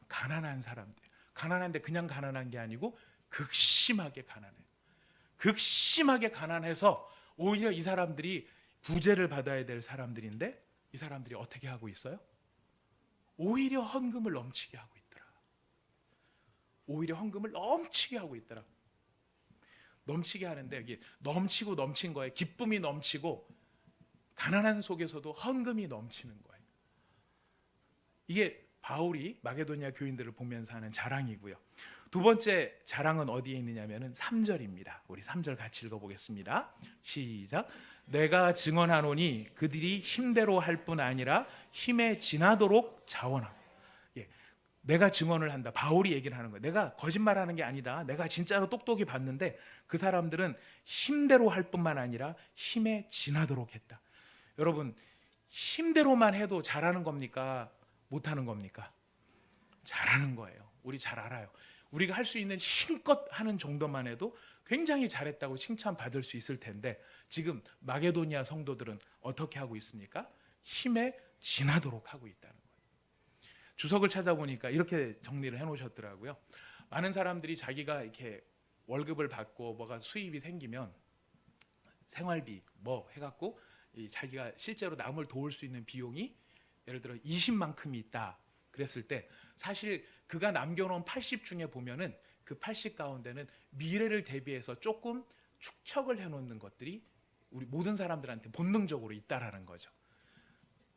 가난한 사람들. 가난한데 그냥 가난한 게 아니고 극심하게 가난해요. 극심하게 가난해서 오히려 이 사람들이 구제를 받아야 될 사람들인데 이 사람들이 어떻게 하고 있어요? 오히려 헌금을 넘치게 하고 있더라. 오히려 헌금을 넘치게 하고 있더라. 넘치게 하는데 이게 넘치고 넘친 거예요. 기쁨이 넘치고 가난한 속에서도 헌금이 넘치는 거예요. 이게 바울이 마게도니아 교인들을 보면서 하는 자랑이고요. 두 번째 자랑은 어디에 있느냐면은 3절입니다. 우리 3절 같이 읽어보겠습니다. 시작. 내가 증언하노니 그들이 힘대로 할 뿐 아니라 힘에 지나도록 자원하고. 내가 증언을 한다. 바울이 얘기를 하는 거예요. 내가 거짓말하는 게 아니다. 내가 진짜로 똑똑히 봤는데 그 사람들은 힘대로 할 뿐만 아니라 힘에 지나도록 했다. 여러분 힘대로만 해도 잘하는 겁니까? 못하는 겁니까? 잘하는 거예요. 우리 잘 알아요. 우리가 할 수 있는 힘껏 하는 정도만 해도 굉장히 잘했다고 칭찬받을 수 있을 텐데 지금 마게도니아 성도들은 어떻게 하고 있습니까? 힘에 지나도록 하고 있다는 거예요. 주석을 찾아보니까 이렇게 정리를 해놓으셨더라고요. 많은 사람들이 자기가 이렇게 월급을 받고 뭐가 수입이 생기면 생활비 뭐 해갖고 자기가 실제로 남을 도울 수 있는 비용이 예를 들어 20만큼이 있다 그랬을 때 사실 그가 남겨놓은 80 중에 보면은 그 80 가운데는 미래를 대비해서 조금 축척을 해놓는 것들이 우리 모든 사람들한테 본능적으로 있다라는 거죠.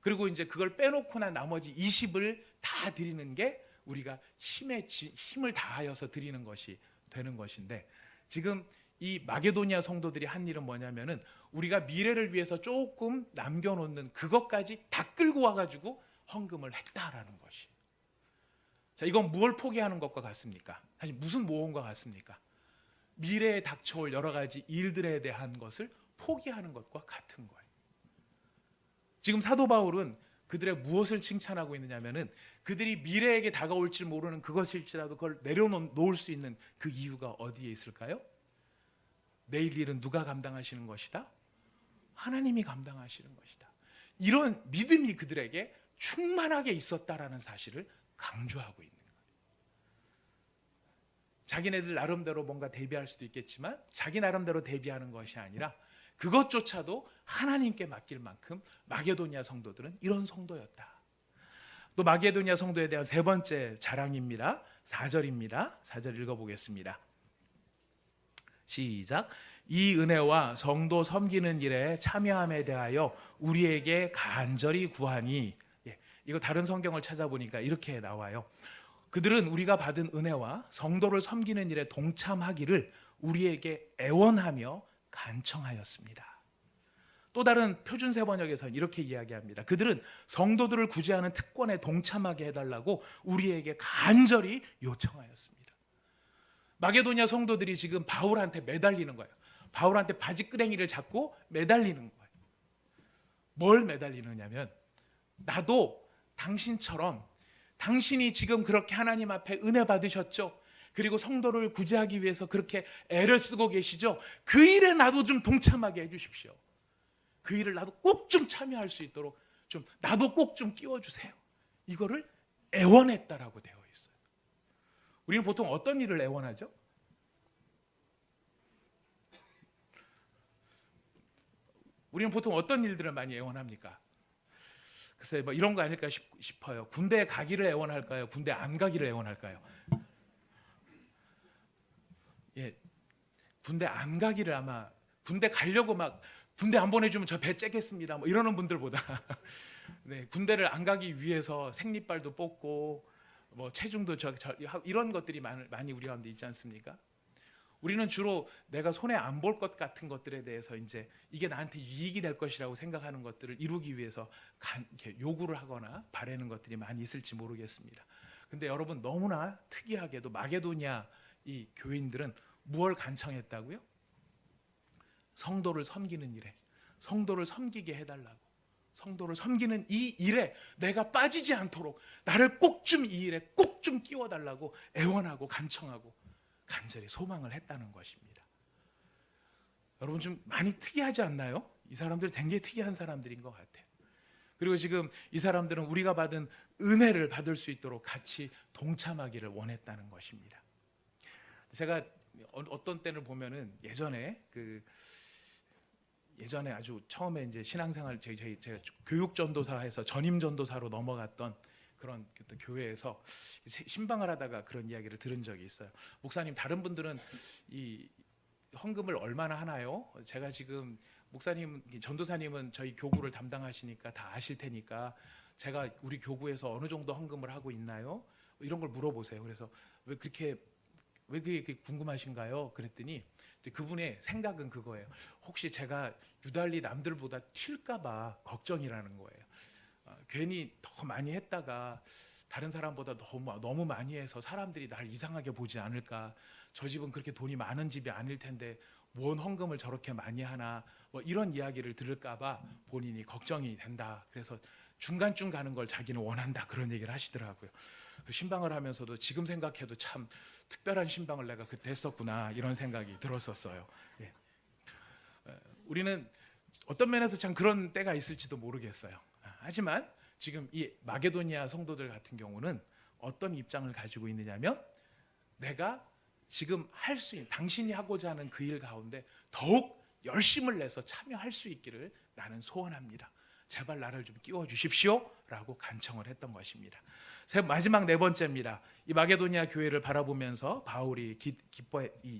그리고 이제 그걸 빼놓고 난 나머지 20을 다 드리는 게 우리가 힘을 다하여서 드리는 것이 되는 것인데, 지금 이 마게도니아 성도들이 한 일은 뭐냐면은 우리가 미래를 위해서 조금 남겨놓는 그것까지 다 끌고 와가지고 헌금을 했다라는 것이. 자, 이건 무엇을 포기하는 것과 같습니까? 사실 무슨 모험과 같습니까? 미래에 닥쳐올 여러 가지 일들에 대한 것을 포기하는 것과 같은 거예요. 지금 사도 바울은 그들의 무엇을 칭찬하고 있느냐면은 그들이 미래에게 다가올지 모르는 그것일지라도 그걸 내려놓을 수 있는 그 이유가 어디에 있을까요? 내일 일은 누가 감당하시는 것이다? 하나님이 감당하시는 것이다. 이런 믿음이 그들에게 충만하게 있었다라는 사실을 강조하고 있는 거예요. 자기네들 나름대로 뭔가 대비할 수도 있겠지만 자기 나름대로 대비하는 것이 아니라 그것조차도 하나님께 맡길 만큼 마게도니아 성도들은 이런 성도였다. 또 마게도니아 성도에 대한 세 번째 자랑입니다. 4절입니다. 4절 읽어보겠습니다. 시작. 이 은혜와 성도 섬기는 일에 참여함에 대하여 우리에게 간절히 구하니. 이거 다른 성경을 찾아보니까 이렇게 나와요. 그들은 우리가 받은 은혜와 성도를 섬기는 일에 동참하기를 우리에게 애원하며 간청하였습니다. 또 다른 표준세 번역에서는 이렇게 이야기합니다. 그들은 성도들을 구제하는 특권에 동참하게 해달라고 우리에게 간절히 요청하였습니다. 마게도니아 성도들이 지금 바울한테 매달리는 거예요. 바울한테 바지끄레기를 잡고 매달리는 거예요. 뭘 매달리느냐면, 나도 당신처럼, 당신이 지금 그렇게 하나님 앞에 은혜 받으셨죠? 그리고 성도를 구제하기 위해서 그렇게 애를 쓰고 계시죠? 그 일에 나도 좀 동참하게 해주십시오. 그 일을 나도 꼭 좀 참여할 수 있도록 나도 꼭 좀 끼워주세요. 이거를 애원했다라고 되어 있어요. 우리는 보통 어떤 일을 애원하죠? 우리는 보통 어떤 일들을 많이 애원합니까? 글쎄, 뭐 이런 거 아닐까 싶어요. 군대 가기를 애원할까요? 군대 안 가기를 애원할까요? 군대 안 가기를, 아마 군대 가려고 막 군대 안 보내주면 저 배 째겠습니다, 뭐 이러는 분들보다 네, 군대를 안 가기 위해서 생리빨도 뽑고 뭐 체중도 이런 것들이 많이 우리 가운데 있지 않습니까? 우리는 주로 내가 손에 안 볼 것 같은 것들에 대해서 이제 이게 나한테 이익이 될 것이라고 생각하는 것들을 이루기 위해서 이렇게 요구를 하거나 바라는 것들이 많이 있을지 모르겠습니다. 근데 여러분, 너무나 특이하게도 마게도니아 이 교인들은 무엇을 간청했다고요? 성도를 섬기는 일에, 성도를 섬기게 해달라고, 성도를 섬기는 이 일에 내가 빠지지 않도록 나를 꼭 좀 이 일에 꼭 좀 끼워달라고 애원하고 간청하고 간절히 소망을 했다는 것입니다. 여러분, 좀 많이 특이하지 않나요? 이 사람들 굉장히 특이한 사람들인 것 같아요. 그리고 지금 이 사람들은 우리가 받은 은혜를 받을 수 있도록 같이 동참하기를 원했다는 것입니다. 제가 어떤 때를 보면은 예전에 아주 처음에 이제 신앙생활 제가 교육 전도사에서 전임 전도사로 넘어갔던 그런 교회에서 신방을 하다가 그런 이야기를 들은 적이 있어요. 목사님, 다른 분들은 이 헌금을 얼마나 하나요? 제가 지금 목사님, 전도사님은 저희 교구를 담당하시니까 다 아실 테니까 제가 우리 교구에서 어느 정도 헌금을 하고 있나요? 이런 걸 물어보세요. 그래서 왜 그게 궁금하신가요? 그랬더니 그분의 생각은 그거예요. 혹시 제가 유달리 남들보다 튈까봐 걱정이라는 거예요. 괜히 더 많이 했다가 다른 사람보다 너무 많이 해서 사람들이 날 이상하게 보지 않을까. 저 집은 그렇게 돈이 많은 집이 아닐 텐데 뭔 헌금을 저렇게 많이 하나, 뭐 이런 이야기를 들을까봐 본인이 걱정이 된다. 그래서 중간쯤 가는 걸 자기는 원한다, 그런 얘기를 하시더라고요. 신방을 하면서도 지금 생각해도 참 특별한 신방을 내가 그때 했었구나, 이런 생각이 들었었어요. 예. 우리는 어떤 면에서 참 그런 때가 있을지도 모르겠어요. 하지만 지금 이 마게도니아 성도들 같은 경우는 어떤 입장을 가지고 있느냐면, 내가 지금 할 수 있는, 당신이 하고자 하는 그 일 가운데 더욱 열심을 내서 참여할 수 있기를 나는 소원합니다. 제발 나를 좀 끼워 주십시오 라고 간청을 했던 것입니다. 마지막 네 번째입니다. 이 마게도니아 교회를 바라보면서 바울이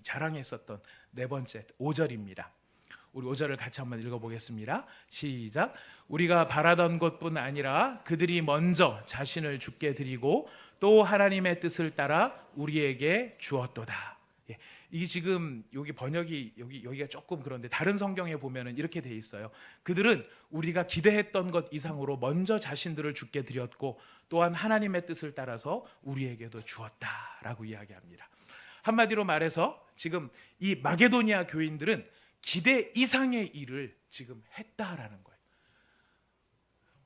자랑했었던 네 번째 5절입니다. 우리 5절을 같이 한번 읽어보겠습니다. 시작. 우리가 바라던 것뿐 아니라 그들이 먼저 자신을 주께 드리고 또 하나님의 뜻을 따라 우리에게 주었도다. 예, 이 지금 여기 번역이 여기가 조금 그런데 다른 성경에 보면은 이렇게 돼 있어요. 그들은 우리가 기대했던 것 이상으로 먼저 자신들을 주께 드렸고 또한 하나님의 뜻을 따라서 우리에게도 주었다라고 이야기합니다. 한마디로 말해서 지금 이 마게도니아 교인들은 기대 이상의 일을 지금 했다라는 거예요.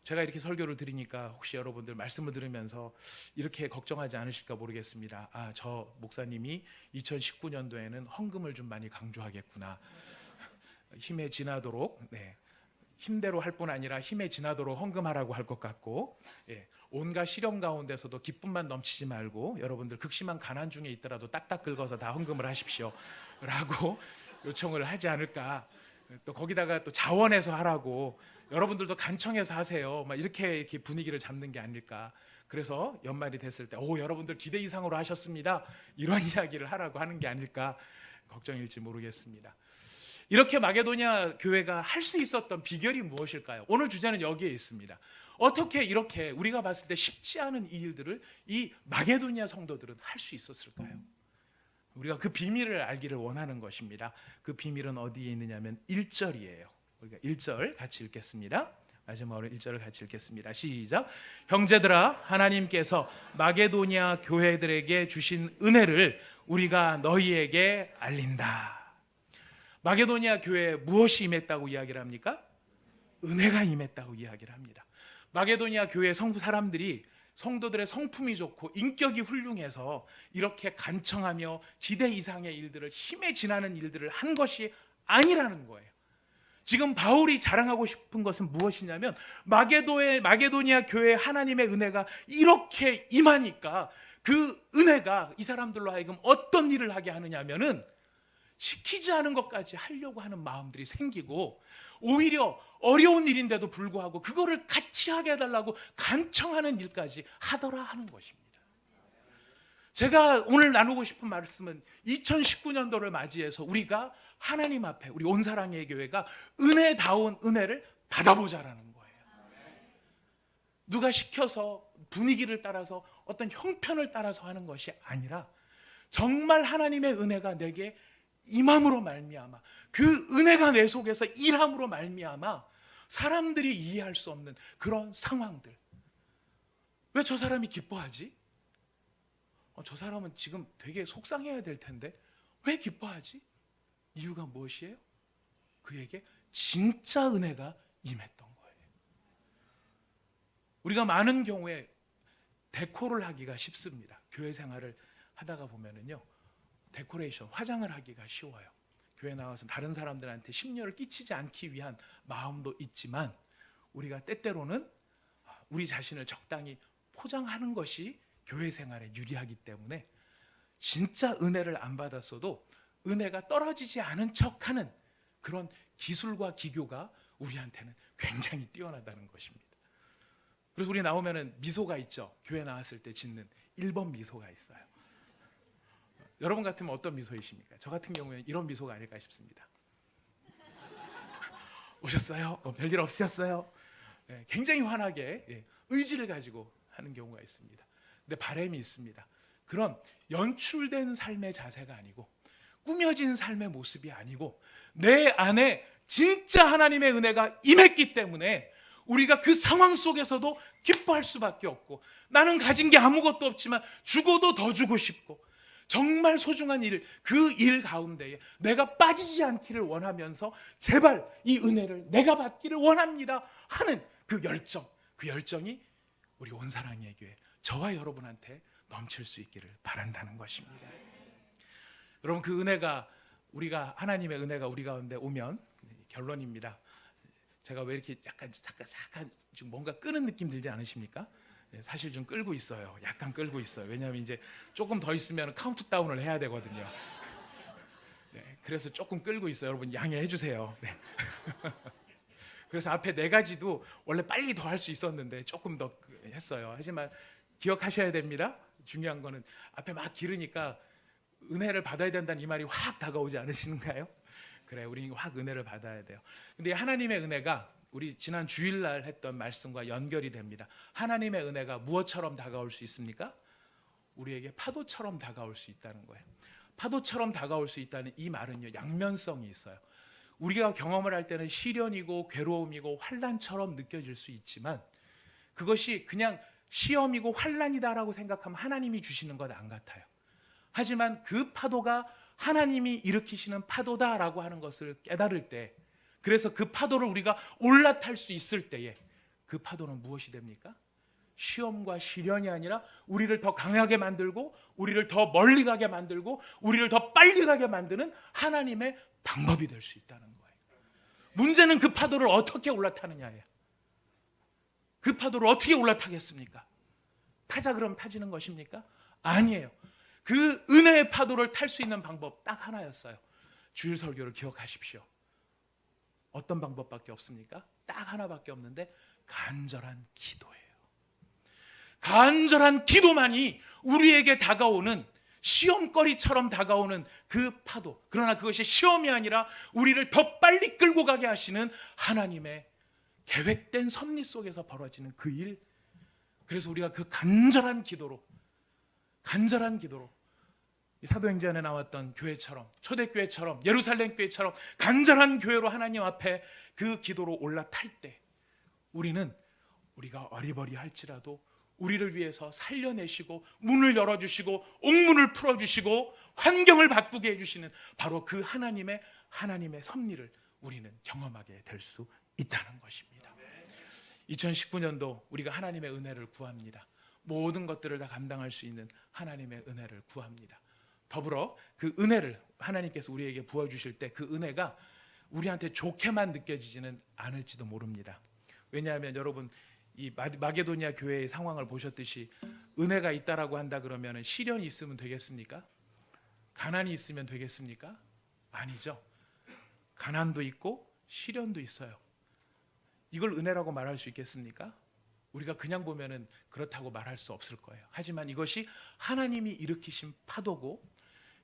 제가 이렇게 설교를 드리니까 혹시 여러분들 말씀을 들으면서 이렇게 걱정하지 않으실까 모르겠습니다. 저 목사님이 2019년도에는 헌금을 좀 많이 강조하겠구나. 힘에 지나도록, 힘대로 할 뿐 아니라 힘에 지나도록 헌금하라고 할 것 같고, 온갖 시련 가운데서도 기쁨만 넘치지 말고 여러분들 극심한 가난 중에 있더라도 딱딱 긁어서 다 헌금을 하십시오 라고 요청을 하지 않을까. 또 거기다가 또 자원해서 하라고, 여러분들도 간청해서 하세요, 막 이렇게 분위기를 잡는 게 아닐까. 그래서 연말이 됐을 때 여러분들 기대 이상으로 하셨습니다, 이런 이야기를 하라고 하는 게 아닐까 걱정일지 모르겠습니다. 이렇게 마게도냐 교회가 할 수 있었던 비결이 무엇일까요? 오늘 주제는 여기에 있습니다. 어떻게 이렇게 우리가 봤을 때 쉽지 않은 이 일들을 이 마게도냐 성도들은 할 수 있었을까요? 우리가 그 비밀을 알기를 원하는 것입니다. 그 비밀은 어디에 있느냐면 1절이에요. 우리가 1절 같이 읽겠습니다. 마지막으로 1절을 같이 읽겠습니다. 시작. 형제들아, 하나님께서 마게도니아 교회들에게 주신 은혜를 우리가 너희에게 알린다. 마게도니아 교회에 무엇이 임했다고 이야기를 합니까? 은혜가 임했다고 이야기를 합니다. 마게도니아 교회 사람들이 성도들의 성품이 좋고 인격이 훌륭해서 이렇게 간청하며 기대 이상의 일들을, 힘에 지나는 일들을 한 것이 아니라는 거예요. 지금 바울이 자랑하고 싶은 것은 무엇이냐면 마게도니아 교회에 하나님의 은혜가 이렇게 임하니까 그 은혜가 이 사람들로 하여금 어떤 일을 하게 하느냐면은 시키지 않은 것까지 하려고 하는 마음들이 생기고, 오히려 어려운 일인데도 불구하고 그거를 같이 하게 해달라고 간청하는 일까지 하더라 하는 것입니다. 제가 오늘 나누고 싶은 말씀은 2019년도를 맞이해서 우리가 하나님 앞에, 우리 온사랑의 교회가 은혜다운 은혜를 받아보자라는 거예요. 누가 시켜서 분위기를 따라서 어떤 형편을 따라서 하는 것이 아니라 정말 하나님의 은혜가 내게 임함으로 말미암아, 그 은혜가 내 속에서 일함으로 말미암아 사람들이 이해할 수 없는 그런 상황들. 왜 저 사람이 기뻐하지? 저 사람은 지금 되게 속상해야 될 텐데 왜 기뻐하지? 이유가 무엇이에요? 그에게 진짜 은혜가 임했던 거예요. 우리가 많은 경우에 데코를 하기가 쉽습니다. 교회 생활을 하다가 보면은요, 데코레이션, 화장을 하기가 쉬워요. 교회 나와서 다른 사람들한테 심려를 끼치지 않기 위한 마음도 있지만, 우리가 때때로는 우리 자신을 적당히 포장하는 것이 교회 생활에 유리하기 때문에 진짜 은혜를 안 받았어도 은혜가 떨어지지 않은 척하는 그런 기술과 기교가 우리한테는 굉장히 뛰어나다는 것입니다. 그래서 우리 나오면은 미소가 있죠. 교회 나왔을 때 짓는 1번 미소가 있어요. 여러분 같으면 어떤 미소이십니까? 저 같은 경우에는 이런 미소가 아닐까 싶습니다. 오셨어요? 별일 없으셨어요? 굉장히 환하게 의지를 가지고 하는 경우가 있습니다. 근데 바람이 있습니다. 그런 연출된 삶의 자세가 아니고, 꾸며진 삶의 모습이 아니고, 내 안에 진짜 하나님의 은혜가 임했기 때문에 우리가 그 상황 속에서도 기뻐할 수밖에 없고, 나는 가진 게 아무것도 없지만 죽어도 더 주고 싶고, 정말 소중한 일, 그 일 가운데에 내가 빠지지 않기를 원하면서 제발 이 은혜를 내가 받기를 원합니다 하는 그 열정이 우리 온사랑의 교회, 저와 여러분한테 넘칠 수 있기를 바란다는 것입니다. 여러분, 그 은혜가, 우리가 하나님의 은혜가 우리 가운데 오면, 결론입니다. 제가 왜 이렇게 약간 좀 뭔가 끄는 느낌 들지 않으십니까? 사실 좀 끌고 있어요. 약간 끌고 있어요. 왜냐하면 이제 조금 더 있으면 카운트다운을 해야 되거든요. 그래서 조금 끌고 있어요. 여러분 양해해 주세요. 그래서 앞에 4가지도 원래 빨리 더 할 수 있었는데 조금 더 했어요. 하지만 기억하셔야 됩니다. 중요한 거는 앞에 막 기르니까 은혜를 받아야 된다는 이 말이 확 다가오지 않으시는가요? 그래, 우리 확 은혜를 받아야 돼요. 근데 하나님의 은혜가 우리 지난 주일날 했던 말씀과 연결이 됩니다. 하나님의 은혜가 무엇처럼 다가올 수 있습니까? 우리에게 파도처럼 다가올 수 있다는 거예요. 파도처럼 다가올 수 있다는 이 말은요, 양면성이 있어요. 우리가 경험을 할 때는 시련이고 괴로움이고 환난처럼 느껴질 수 있지만 그것이 그냥 시험이고 환난이다라고 생각하면 하나님이 주시는 것 안 같아요. 하지만 그 파도가 하나님이 일으키시는 파도다라고 하는 것을 깨달을 때, 그래서 그 파도를 우리가 올라탈 수 있을 때에 그 파도는 무엇이 됩니까? 시험과 시련이 아니라 우리를 더 강하게 만들고 우리를 더 멀리 가게 만들고 우리를 더 빨리 가게 만드는 하나님의 방법이 될 수 있다는 거예요. 문제는 그 파도를 어떻게 올라타느냐예요. 그 파도를 어떻게 올라타겠습니까? 타자 그럼 타지는 것입니까? 아니에요. 그 은혜의 파도를 탈 수 있는 방법 딱 하나였어요. 주일 설교를 기억하십시오. 어떤 방법밖에 없습니까? 딱 하나밖에 없는데 간절한 기도예요. 간절한 기도만이 우리에게 다가오는 시험거리처럼 다가오는 그 파도, 그러나 그것이 시험이 아니라 우리를 더 빨리 끌고 가게 하시는 하나님의 계획된 섭리 속에서 벌어지는 그 일. 그래서 우리가 그 간절한 기도로 이 사도행전에 나왔던 교회처럼, 초대교회처럼, 예루살렘 교회처럼 간절한 교회로 하나님 앞에 그 기도로 올라탈 때 우리가 어리버리할지라도 우리를 위해서 살려내시고 문을 열어주시고 옥문을 풀어주시고 환경을 바꾸게 해주시는 바로 그 하나님의 섭리를 우리는 경험하게 될 수 있다는 것입니다. 2019년도 우리가 하나님의 은혜를 구합니다. 모든 것들을 다 감당할 수 있는 하나님의 은혜를 구합니다. 더불어 그 은혜를 하나님께서 우리에게 부어주실 때 그 은혜가 우리한테 좋게만 느껴지지는 않을지도 모릅니다. 왜냐하면 여러분, 이 마게도니아 교회의 상황을 보셨듯이 은혜가 있다라고 한다 그러면 시련이 있으면 되겠습니까? 가난이 있으면 되겠습니까? 아니죠. 가난도 있고 시련도 있어요. 이걸 은혜라고 말할 수 있겠습니까? 우리가 그냥 보면은 그렇다고 말할 수 없을 거예요. 하지만 이것이 하나님이 일으키신 파도고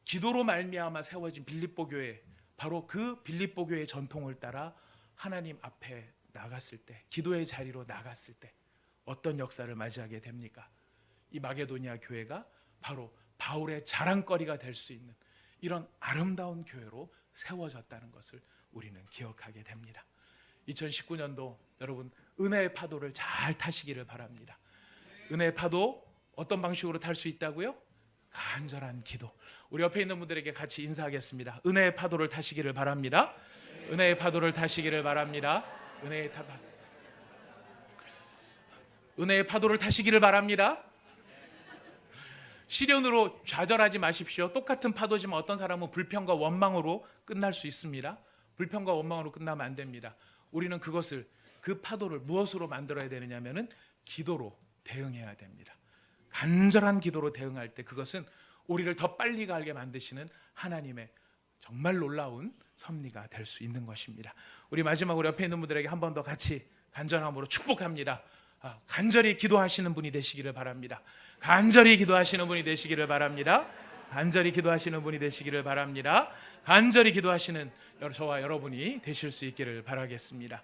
기도로 말미암아 세워진 빌립보 교회, 바로 그 빌립보 교회의 전통을 따라 하나님 앞에 나갔을 때, 기도의 자리로 나갔을 때 어떤 역사를 맞이하게 됩니까? 이 마게도니아 교회가 바로 바울의 자랑거리가 될 수 있는 이런 아름다운 교회로 세워졌다는 것을 우리는 기억하게 됩니다. 2019년도 여러분 은혜의 파도를 잘 타시기를 바랍니다. 은혜의 파도 어떤 방식으로 탈 수 있다고요? 간절한 기도. 우리 옆에 있는 분들에게 같이 인사하겠습니다. 은혜의 파도를 타시기를 바랍니다. 은혜의 파도를 타시기를 바랍니다. 은혜의 파도를 타시기를 바랍니다. 시련으로 좌절하지 마십시오. 똑같은 파도지만 어떤 사람은 불평과 원망으로 끝날 수 있습니다. 불평과 원망으로 끝나면 안 됩니다. 우리는 그 파도를 무엇으로 만들어야 되느냐면은 기도로 대응해야 됩니다. 간절한 기도로 대응할 때 그것은 우리를 더 빨리 가게 만드시는 하나님의 정말 놀라운 섭리가 될 수 있는 것입니다. 우리 마지막으로 옆에 있는 분들에게 한 번 더 같이 간절함으로 축복합니다. 간절히 기도하시는 분이 되시기를 바랍니다. 간절히 기도하시는 분이 되시기를 바랍니다. 간절히 기도하시는 분이 되시기를 바랍니다. 간절히 기도하시는 저와 여러분이 되실 수 있기를 바라겠습니다.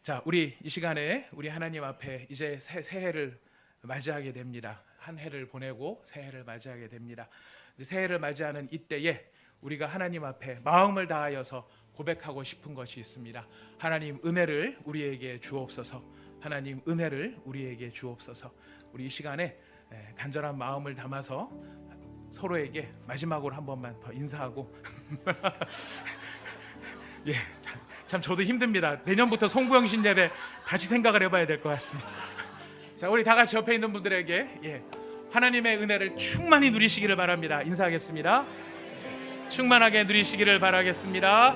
자, 우리 이 시간에 우리 하나님 앞에 이제 새해를 맞이하게 됩니다. 한 해를 보내고 새해를 맞이하게 됩니다. 새해를 맞이하는 이때에 우리가 하나님 앞에 마음을 다하여서 고백하고 싶은 것이 있습니다. 하나님 은혜를 우리에게 주옵소서. 하나님 은혜를 우리에게 주옵소서. 우리 이 시간에 간절한 마음을 담아서 서로에게 마지막으로 한 번만 더 인사하고 참 저도 힘듭니다. 내년부터 송구영신 예배 다시 생각을 해봐야 될 것 같습니다. 자, 우리 다 같이 옆에 있는 분들에게 하나님의 은혜를 충만히 누리시기를 바랍니다. 인사하겠습니다. 충만하게 누리시기를 바라겠습니다.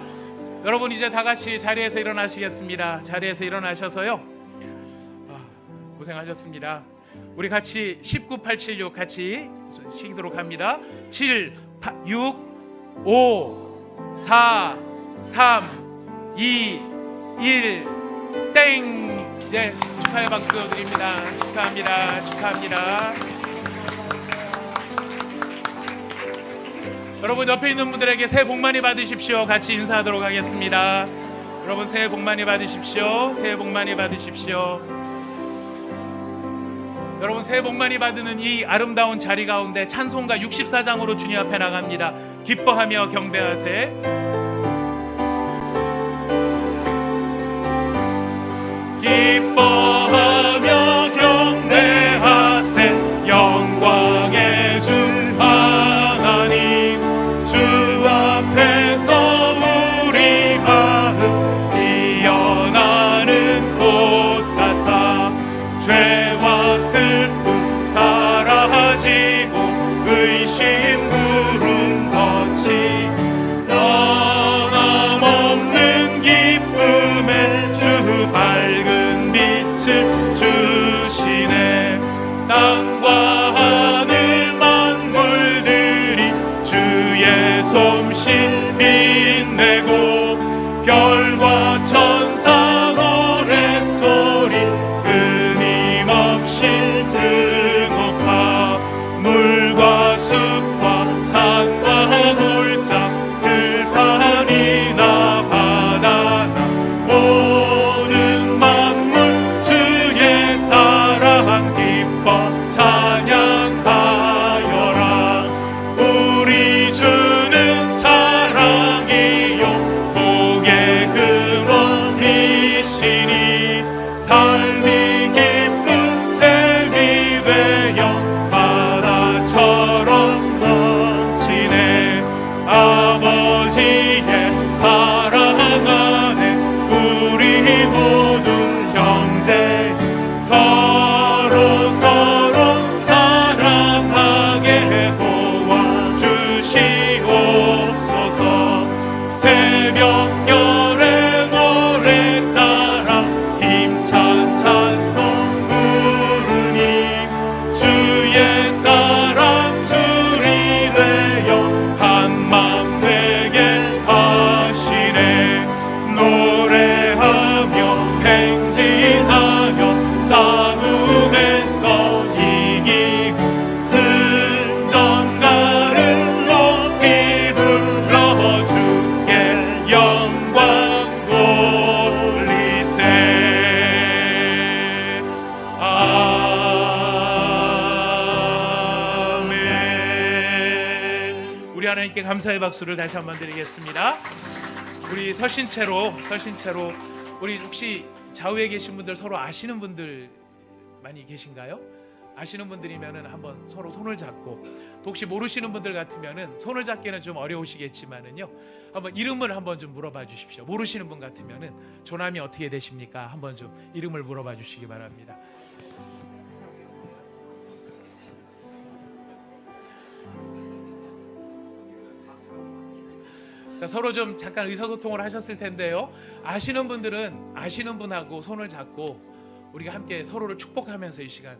여러분 이제 다 같이 자리에서 일어나시겠습니다. 자리에서 일어나셔서요. 고생하셨습니다. 우리 같이 19876 같이 쉬도록 합니다. 7, 6, 5, 4, 3, 2, 1, 땡. 이제 축하의 박수 드립니다. 축하합니다. 여러분 옆에 있는 분들에게 새해 복 많이 받으십시오. 같이 인사하도록 하겠습니다. 여러분 새해 복 많이 받으십시오. 새해 복 많이 받으십시오. 여러분 새해 복 많이 받는 이 아름다운 자리 가운데 찬송가 64장으로 주님 앞에 나갑니다. 기뻐하며 경배하세. 기뻐하며 경배하세. 영광의 주 하나님, 주 앞에서 우리 마음 피어나는 꽃 같아. 죄와 슬픔 사라지고 의심 구름 덧지 변함없는 기쁨의 주 밝은 빛을 주시네. 땅과 하늘 만물들이 주의 솜씨 빛내고 별과 천사 노랫소리 끊임없이 등옥하. 물과 숲과 산과 골장 들판이나 바다나 모든 만물 주의 사랑 기뻐 찬양하여라. 우리 주는 사랑이요 복의 근원이시니 삶이 깊은 샘이 되어 바다처럼 넘치네. 아버지의 사랑 안에 우리 모두 형제 서로 사랑하게 도와주시옵소서. 새벽별의 노래 따라 힘찬 찬송 부르니 주의 사랑 줄이 되어 한맘 되게 하시네. 노래하며 행진하여 싸움에서 이기고 승전가를 높이 불러 주께 영광 돌리세. 아멘. 우리 하나님께 감사의 박수를 다시 한번 드리겠습니다. 우리 서신체로 우리 혹시 좌우에 계신 분들 서로 아시는 분들 많이 계신가요? 아시는 분들이면은 한번 서로 손을 잡고, 또 혹시 모르시는 분들 같으면은 손을 잡기는 좀 어려우시겠지만은요, 한번 이름을 한번 좀 물어봐 주십시오. 모르시는 분 같으면은 조남이 어떻게 되십니까? 한번 좀 이름을 물어봐 주시기 바랍니다. 자, 서로 좀 잠깐 의사소통을 하셨을 텐데요, 아시는 분들은 아시는 분하고 손을 잡고 우리가 함께 서로를 축복하면서 이 시간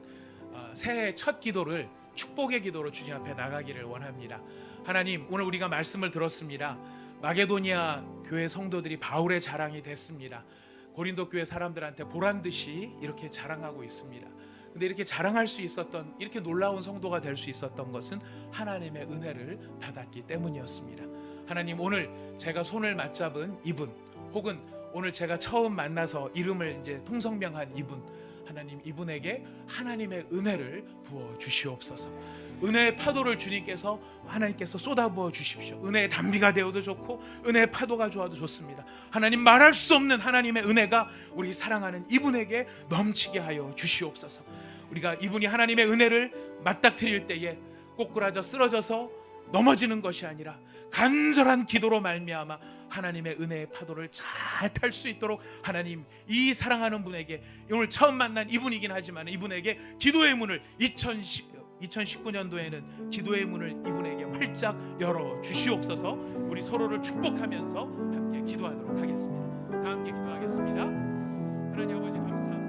새해 첫 기도를 축복의 기도로 주님 앞에 나가기를 원합니다. 하나님, 오늘 우리가 말씀을 들었습니다. 마게도니아 교회 성도들이 바울의 자랑이 됐습니다. 고린도 교회 사람들한테 보란듯이 이렇게 자랑하고 있습니다. 근데 이렇게 자랑할 수 있었던, 이렇게 놀라운 성도가 될 수 있었던 것은 하나님의 은혜를 받았기 때문이었습니다. 하나님, 오늘 제가 손을 맞잡은 이분, 혹은 오늘 제가 처음 만나서 이름을 이제 통성명한 이분, 하나님, 이분에게 하나님의 은혜를 부어 주시옵소서. 은혜의 파도를 주님께서, 하나님께서 쏟아부어 주십시오. 은혜의 단비가 되어도 좋고 은혜의 파도가 좋아도 좋습니다. 하나님, 말할 수 없는 하나님의 은혜가 우리 사랑하는 이분에게 넘치게 하여 주시옵소서. 우리가 이분이 하나님의 은혜를 맞닥뜨릴 때에 꼬꾸라져 쓰러져서 넘어지는 것이 아니라 간절한 기도로 말미암아 하나님의 은혜의 파도를 잘 탈 수 있도록, 하나님, 이 사랑하는 분에게, 오늘 처음 만난 이분이긴 하지만 이분에게 기도의 문을 2019년도에는 기도의 문을 이분에게 활짝 열어 주시옵소서. 우리 서로를 축복하면서 함께 기도하도록 하겠습니다. 다 함께 기도하겠습니다. 하나님 아버지, 감사합니다.